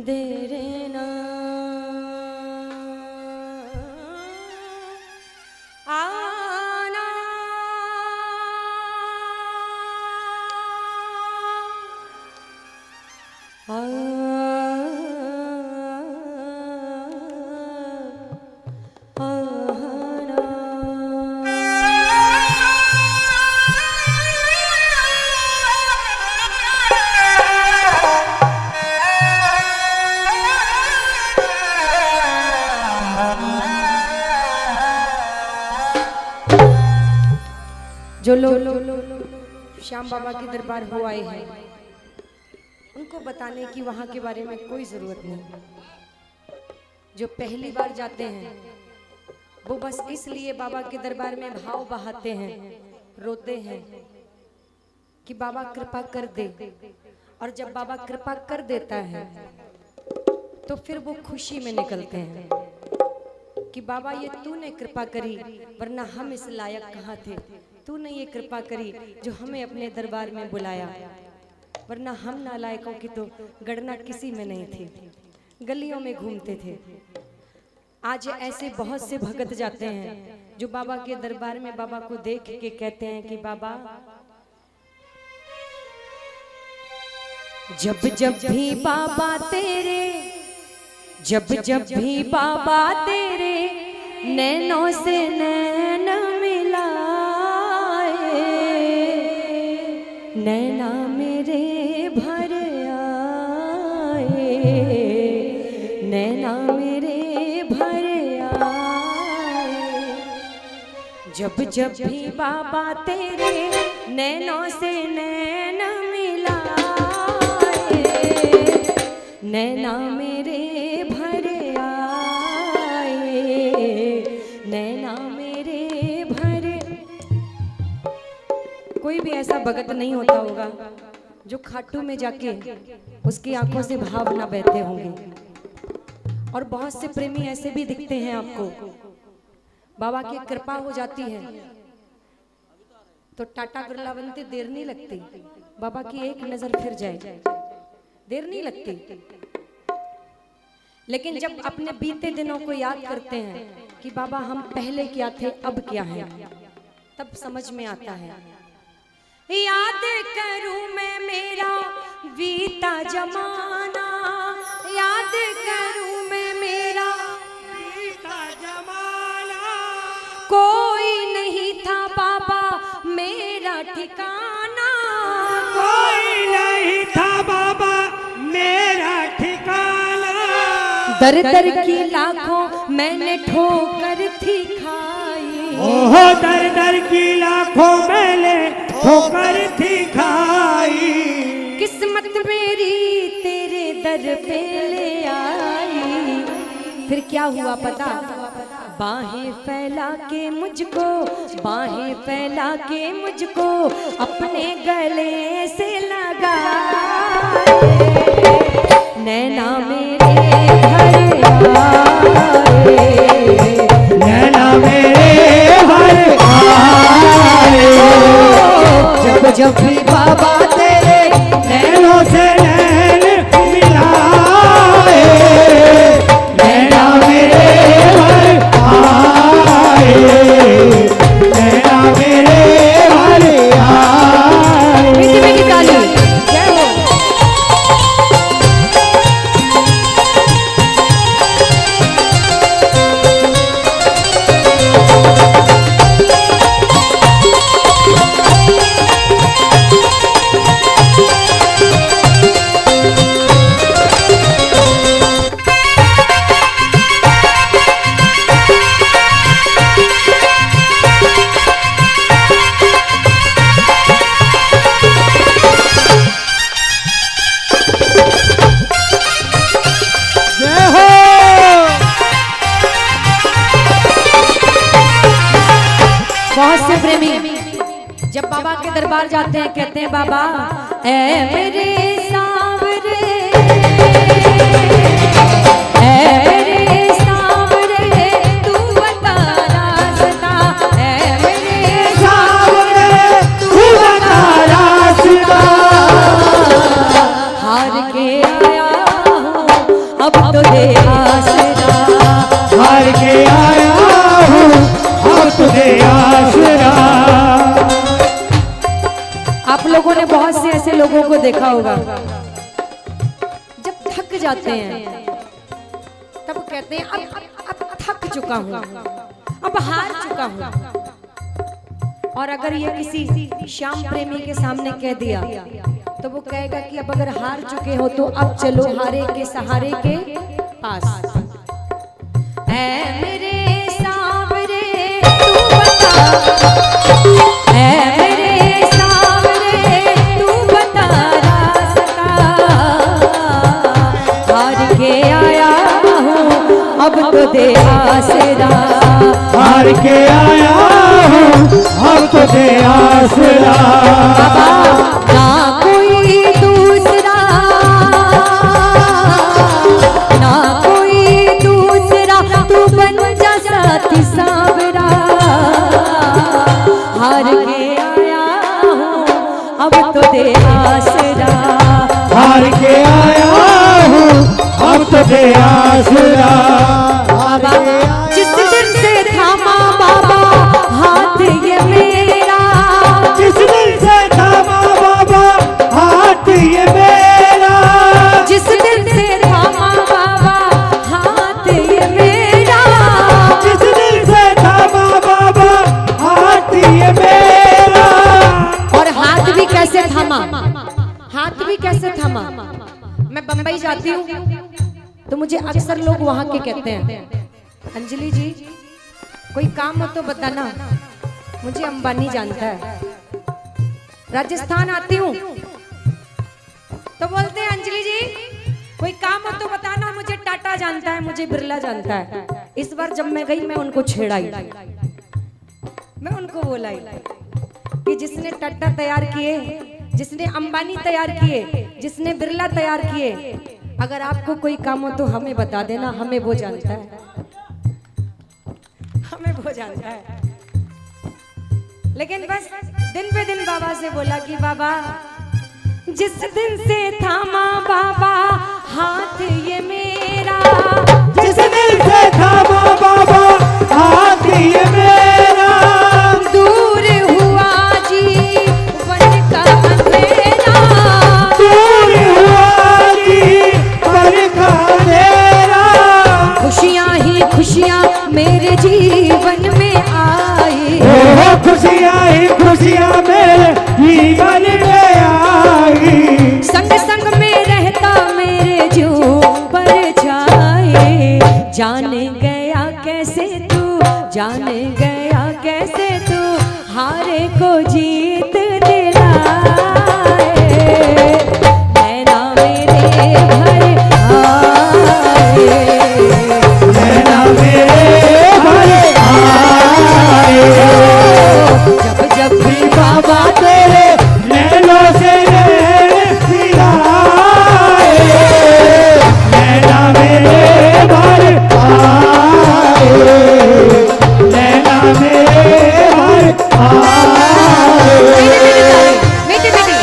देना आना जो लोग श्याम बाबा के दरबार हो आए हैं उनको बताने की वहाँ के बारे में कोई ज़रूरत नहीं। जो पहली बार जाते हैं वो बस इसलिए बाबा के दरबार में भाव बहाते हैं, रोते हैं कि बाबा कृपा कर दे, और जब बाबा कृपा कर देता है तो फिर वो खुशी में निकलते हैं कि बाबा ये तूने कृपा करी, वरना हम इस लायक कहाँ थे, तूने ये कृपा करी जो हमें अपने दरबार में बुलाया, वरना हम नालायकों की तो गणना किसी में नहीं थी, गलियों में घूमते थे। आज ऐसे बहुत से भगत जाते हैं जो बाबा के दरबार में बाबा को देख के कहते हैं कि बाबा जब जब भी बाबा तेरे, जब जब भी बाबा तेरे नैनों से नैन मिलाए, नैना मेरे भर आए, नैना मेरे भर आए। जब जब भी बाबा तेरे नैनों से नैन मिलाए, नैना मेरे भर आए, नैना मेरे भर। कोई भी ऐसा भगत नहीं होता होगा जो खाटू में जाके उसकी आंखों से भाव ना बहते होंगे। और बहुत से प्रेमी ऐसे भी दिखते हैं आपको, बाबा की कृपा हो जाती है तो टाटा बिरला बनते देर नहीं लगती, बाबा की एक नजर फिर जाए देर नहीं लगती। लेकिन जब अपने बीते दिनों को याद करते हैं कि बाबा हम पहले क्या थे अब क्या है, तब समझ में आता है। याद करूं मैं मेरा बीता जमाना, याद करूं मैं मेरा बीता जमाना, कोई नहीं था बाबा मेरा ठिकाना, कोई नहीं था बाबा मेरा ठिकाना। दर दर की लाखों मैंने ठोकर थी खाई, ओहो दर दर की लाखों मैंने ठोकर थी खाई। किस्मत मेरी तेरे दर पे ले आई। फिर क्या हुआ पता, बाहें फैला के मुझको, बाहें फैला के मुझको अपने गले से लगा, नैना मेरे घर आए, नैना मेरे भर आए। जब जब भी बाबा तेरे नैनों से नैन मिलाए, नैना मेरे भर आए, नैना मेरे भर आए। मीठी मीठी ताली, जय हो। बहुत से प्रेमी जब बाबा के दरबार जाते हैं कहते हैं बाबा ऐ मेरे सांवरे, ऐ मेरे सांवरे तू बता रास्ता, ऐ मेरे सांवरे तू बता रास्ता। हार के आया हूँ अब तो दे आसरा, हार के आया हूँ अब तुझे आसरा। आप लोगों ने बहुत से ऐसे लोगों को देखा होगा जब थक जाते हैं तब कहते हैं अब थक चुका हूँ, अब हार चुका हूँ। और अगर ये किसी श्याम प्रेमी के सामने कह दिया तो वो कहेगा कि अब अगर हार चुके हो तो अब चलो हारे के सहारे के पास। ऐ मेरे सांवरे तू बता, ऐ मेरे सांवरे तू बता रास्ता, हार के आया हूँ अब तो दे आसरा, हार के आया हूँ अब तुझे आसरा। ना कोई दूसरा, ना कोई दूसरा तू बन जा साथी सांवरा, हार के बासुरा। बाबा जिस दिन से थामा बाबा हाथ ये मेरा, जिस दिन से थामा बाबा हाथ ये मेरा, जिस दिन से थामा बाबा हाथ ये मेरा, जिस दिन से थामा बाबा हाथ ये मेरा। और हाथ भी कैसे थामा, हाथ भी कैसे थामा। मैं बंबई जाती हूँ तो मुझे अक्सर लोग वहां के कहते हैं, अंजलि जी कोई काम हो तो बताना, मुझे अंबानी जानता है। राजस्थान आती हूँ तो बोलते हैं अंजलि जी कोई काम हो तो बताना, मुझे टाटा जानता है, मुझे बिरला जानता है। इस बार जब मैं गई मैं उनको छेड़ाई, मैं उनको बोलाई कि जिसने टाटा तैयार किए, जिसने अंबानी तैयार किए, जिसने बिरला तैयार किए, अगर आपको कोई काम हो तो हमें बता देना, हमें वो जानता है, हमें वो जानता है। लेकिन बस दिन पे दिन बाबा से बोला कि बाबा जिस दिन से थामा बाबा हाथ ये मेरा, जिस दिन से थामा बाबा हाथ ये मेरा, दूर हुआ जीवन का अंधेरा, दूर हुआ जीवन का अंधेरा। खुशियाँ ही खुशियाँ मेरे जीवन में आई, ओ खुशियाँ ही खुशियाँ मेरे जीवन में आई, संग संग में रहता मेरे जीव पर छाए। जान गया कैसे तू, जान गया कैसे तू हारे को जीत दिलाए, नैना मेरे भर आए, नैना मेरे भर आए। जब जब भी बाबा तेरे नैनों से नैन मिलाए, नैना मेरे भर आए, नैना मेरे भर आए। बेटी बेटी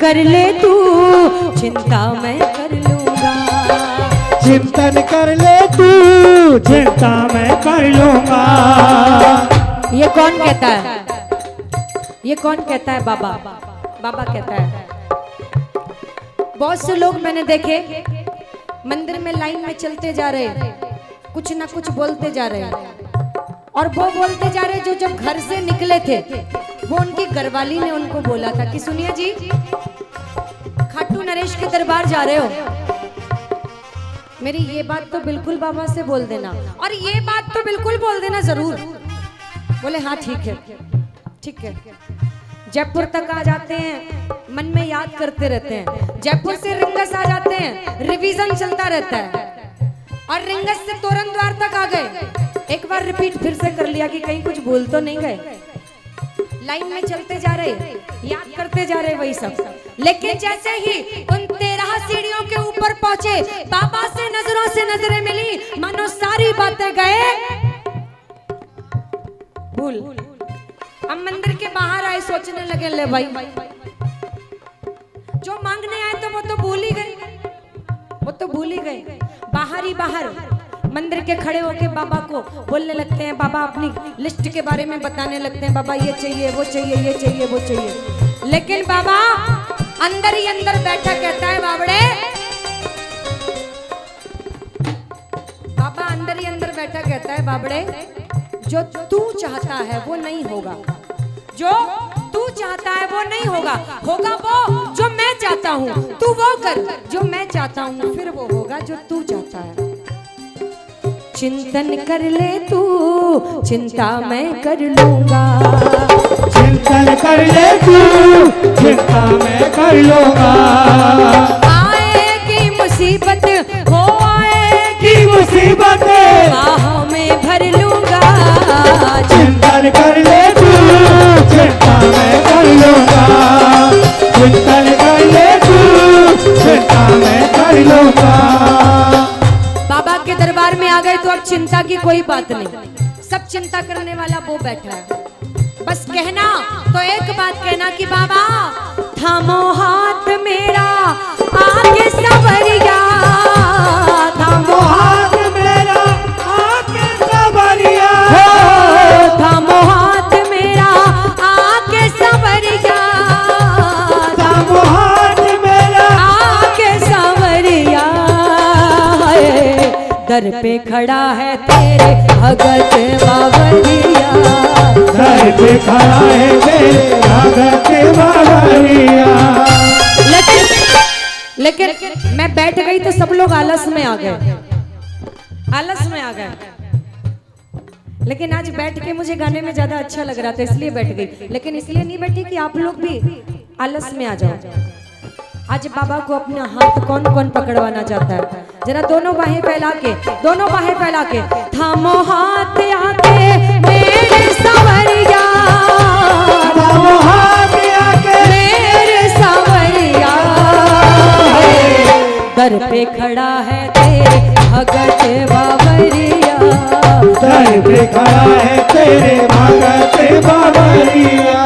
कर ले तू, चिंता मैं कर लूंगा, चिंतन कर ले तू, चिंता मैं कर लूंगा। ये कौन कहता है, ये कौन कहता है? बाबा, बाबा कहता है। बहुत से लोग मैंने देखे मंदिर में लाइन में चलते जा रहे, कुछ ना कुछ बोलते जा रहे, और वो बोलते जा रहे जो जब घर से निकले थे वो उनकी घरवाली ने उनको बोला था कि सुनिए जी खाटू नरेश के दरबार जा रहे हो, मेरी ये बात तो बिल्कुल बाबा से बोल देना, और ये बात तो बिल्कुल बोल देना जरूर। बोले हाँ ठीक है, ठीक है। जयपुर तक आ जाते हैं, मन में याद करते रहते हैं। जयपुर से रिंगस आ जाते हैं, रिवीजन चलता रहता है, और रिंगस से तोरण द्वार तक आ गए। एक बार रिपीट फिर से कर लिया कि कहीं कुछ भूल तो नहीं गए। लाइन में चलते जा रहे, याद करते जा रहे वही सब। लेकिन जैसे ही उन 13 सीढ़ियों के ऊपर पहुंचे, बाबा से नजरों से नजरें मिली, मानो सारी बातें गए भूल। हम मंदिर के बाहर आए, सोचने लगे ले भाई जो मांगने आए तो वो तो भूल ही गए, वो तो भूल ही गए। बाहर ही बाहर मंदिर के खड़े होके बाबा को बोलने लगते हैं, बाबा अपनी लिस्ट के बारे में बताने लगते हैं, बाबा ये चाहिए वो चाहिए ये चाहिए वो चाहिए। लेकिन बाबा अंदर ही अंदर बैठा कहता है, बाबड़े बाबा अंदर ही अंदर बैठा कहता है, बाबड़े जो तू चाहता है वो नहीं होगा, जो तू चाहता है वो नहीं होगा, होगा वो जो मैं चाहता हूँ। तू वो कर जो मैं चाहता हूँ, फिर वो होगा जो तू चाहता है। चिंतन कर ले तू, चिंता मैं कर लूंगा। चिंतन कर ले तू, चिंता मैं कर लूंगा। आएगी मुसीबत, हो आएगी मुसीबत बाहों में भर लूंगा। चिंतन कर ले तू, चिंता मैं कर लूंगा। चिंतन कर ले तू, चिंता मैं कर लूंगा। बाबा के दरबार में आ गए तो अब चिंता की कोई बात नहीं, सब चिंता करने वाला वो बैठा है। बस कहना तो एक बात कहना कि बाबा थामो हाथ मेरा आगे सवरिया, थामो हाथ मेरा आके सवरिया, थामो हाथ मेरा आगे सवरिया, थामो हाथ मेरा आगे सवरिया। दर पे खड़ा है तेरे भगत बावरिया, दर पे खड़ा है मेरे भगत बावरिया। लेकिन मैं बैठ गई तो सब लोग आलस में आ गए, आलस में आ गए। लेकिन आज बैठ के मुझे गाने में ज्यादा अच्छा लग रहा था इसलिए बैठ गई, लेकिन इसलिए नहीं बैठी कि आप लोग भी आलस में आ जाओ। आज बाबा को अपना हाथ कौन कौन पकड़वाना चाहता है? जरा दोनों बाहें फैला के, दोनों बाहें फैला के, थामो हाथ आके मेरे सवरिया, थामो हाथ आके मेरे सवरिया। दर पे खड़ा है तेरे भगत बावरिया, दर पे खड़ा है तेरे भगत बावरिया।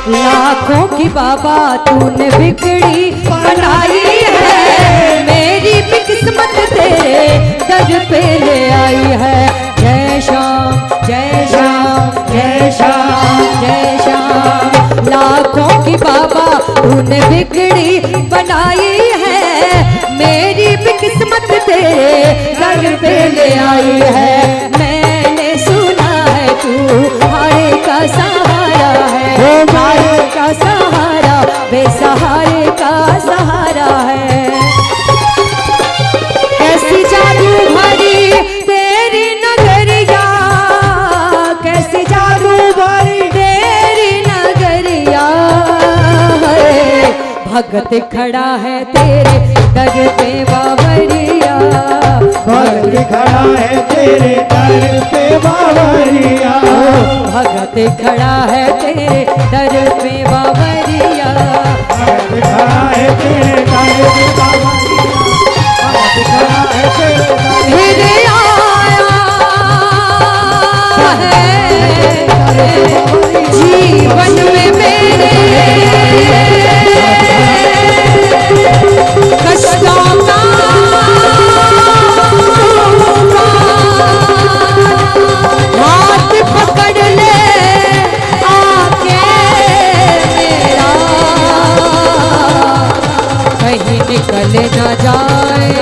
लाखों की बाबा तूने बिगड़ी बनाई है, मेरी भी किस्मत तेरे दर पे ले आई है। जय श्याम जय श्याम जय श्याम जय श्याम। लाखों की बाबा तूने बिगड़ी बनाई है, मेरी भी किस्मत तेरे दर पे ले आई है। मैंने सुना है तू हारे का सहारा है, हारे का सहारा बेसहारे का सहारा है। कैसी जादू भरी तेरी नगरिया, कैसी जादू भरी तेरी नगरिया। भगत खड़ा है तेरे दर पे बावरिया, भगत खड़ा है तेरे दर पे बावरिया। भगत खड़ा है तेरे दर पे बावरिया, भगत खड़ा है तेरे दर पे बावरिया। भगत खड़ा है तेरे दर पे फिर आया है जीवन में मेरे कष्टों का हाथ पकड़ ले आके मेरा, कहीं निकल न जाए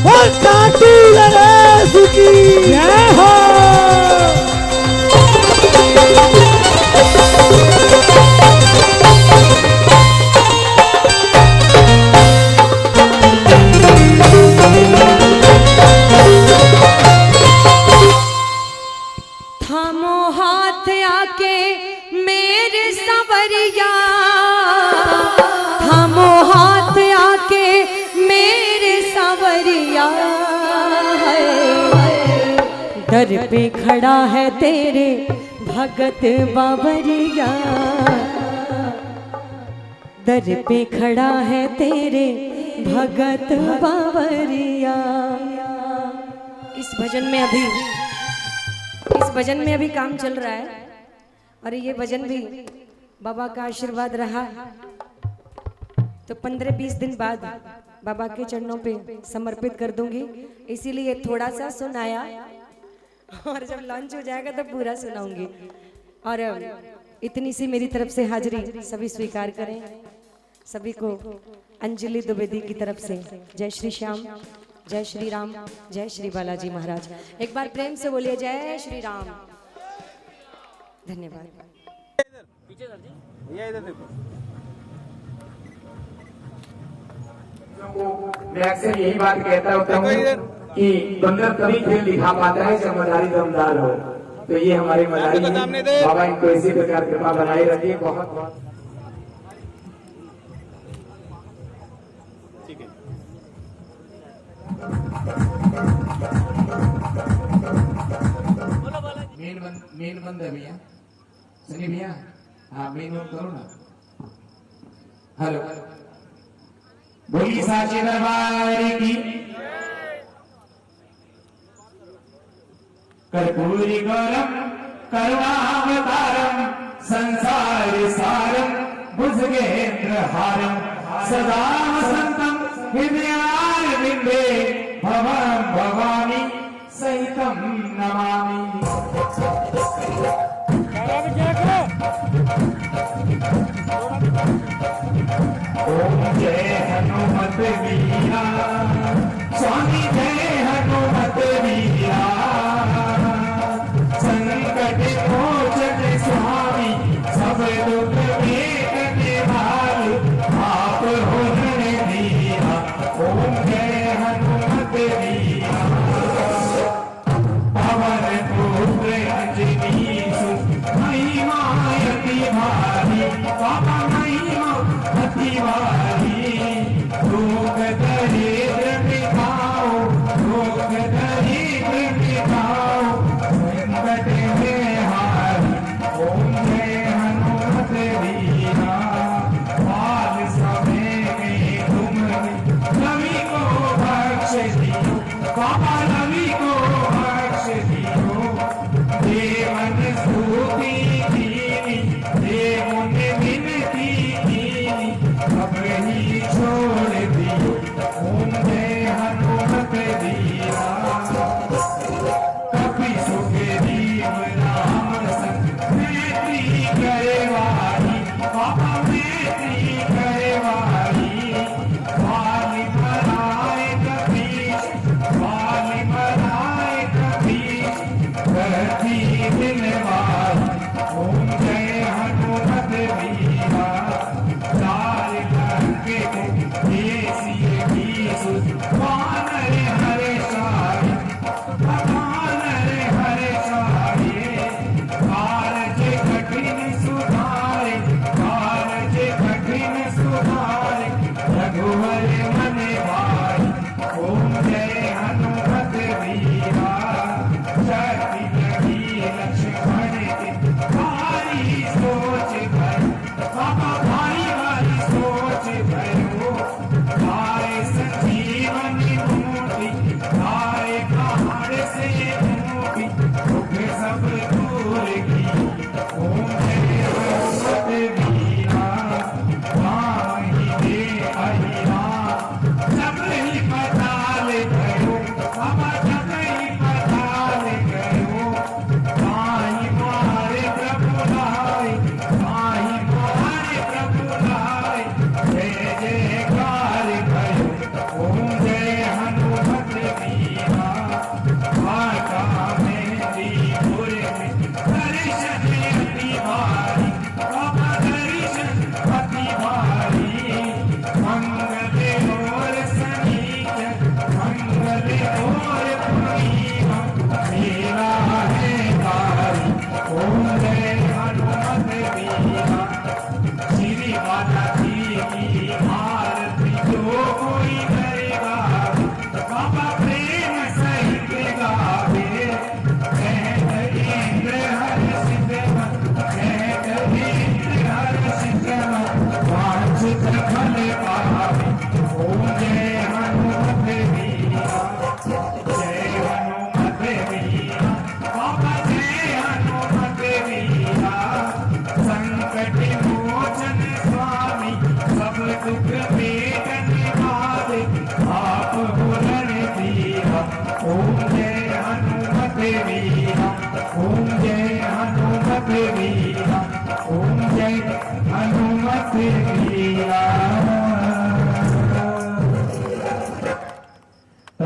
बोल काटू नरेश की जय हो। थामो हाथ आके मेरे सवरिया, थामो हाथ आके मेरे सवरिया। दर पे खड़ा है तेरे भगत बावरिया, दर पे खड़ा है तेरे भगत बावरिया। इस भजन में अभी काम चल रहा है और ये भजन भी बाबा का आशीर्वाद रहा तो 15-20 दिन बाद बाबा के चरणों पे समर्पित कर दूंगी, इसीलिए थोड़ा सा सुनाया और जब लॉन्च हो जाएगा तो पूरा सुनाऊंगी। और इतनी सी मेरी तरफ से हाजिरी सभी स्वीकार करें। सभी को अंजलि द्विवेदी की तरफ से जय श्री श्याम, जय श्री राम, जय श्री बालाजी महाराज। एक बार प्रेम से बोलिए जय श्री राम। धन्यवाद। मैं अक्सर यही बात कहता होता हूँ कि बंदर तभी खेल दिखा पाता है जब मदारी दमदार हो। तो ये हमारे मदारी हैं। बाबा इनको इसी प्रकार कृपा बनाए रखिए। बहुत बहुत मेन बंद है भैया, सनी भैया। हाँ मेन बंद करो ना। हेलो, बोली साचे दरबार की। कर्पूरी गौरम करुणावतारम संसार सारम भुजगेंद्र हारम सदा वसंतम हृदयारविंदे भवं भवानी सहितं नमामि। ओम जय हनुमत वीरा स्वामी, जय हनुमत वीरा संकट मोचन स्वामी, सब दुख मेटने वाले आप हो रणधीरा। ओम जय हनुमत वीरा पवन पुत्र अंजनी सुत महिमा अति भारी, बाबा महिमा अति भारी। रोग दरिद्र मिटाओ, रोग दरिद्र मिटाओ, संकट में हारी। ओम जय हनुमत वीरा बाल समय में तुम रवि को बख्श दियो, बाबा रवि को बख्श दियो। देवन स्तुति कीनी, देवन विनती कीनी, अब ही छोड़ दियो। ओम जय हनुमत वीरा कपि सुग्रीव राम संग मैत्री करे वाली, बाबा मैत्री करे वाली। बाल बनाए कपीश, बाल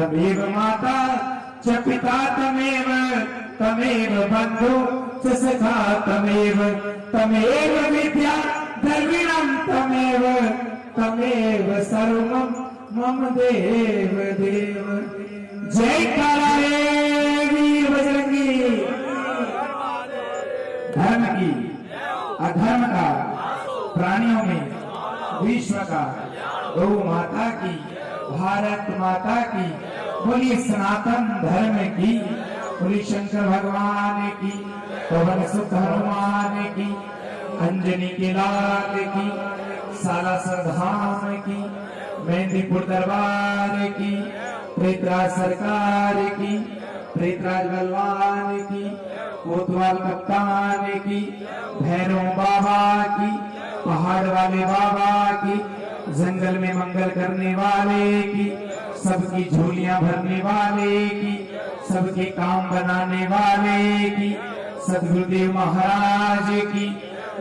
तमेव माता च पिता तमेव तमेव बन्धु च सखा तमेव तमेव विद्या द्रविणं तमेव तमेव सर्वं मम देव देव। जय काला रे वीर बजरंगी। धर्म की अधर्म का प्राणियों में विश्व का गौ माता की भारत माता की बोली सनातन धर्म की बोली शंकर भगवान की पवन सुत हनुमान की अंजनी के लाल की सालासर धाम की मेहंदीपुर दरबार की प्रेतराज सरकार की प्रेतराज बलवान की कोतवाल कप्तान की भैरव बाबा की पहाड़ वाले बाबा की जंगल में मंगल करने वाले की सबकी झोलियां भरने वाले की सबके काम बनाने वाले की सदगुरुदेव महाराज की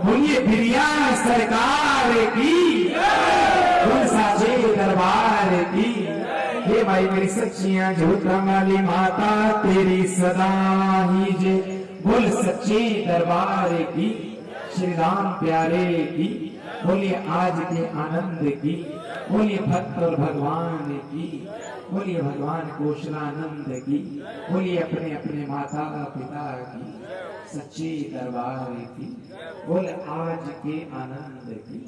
बोलिए बिरिया सरकार की बोल साचे दरबार की। हे भाई मेरी सच्चियां झूठा वाली माता तेरी सदा ही जय बोल सच्चे दरबार की श्री राम प्यारे की बोलिए आज के आनंद की बोलिए भक्त और भगवान की बोलिए भगवान कौशलानंद की बोलिए अपने अपने माता पिता की सच्चे दरबार की बोले आज के आनंद की।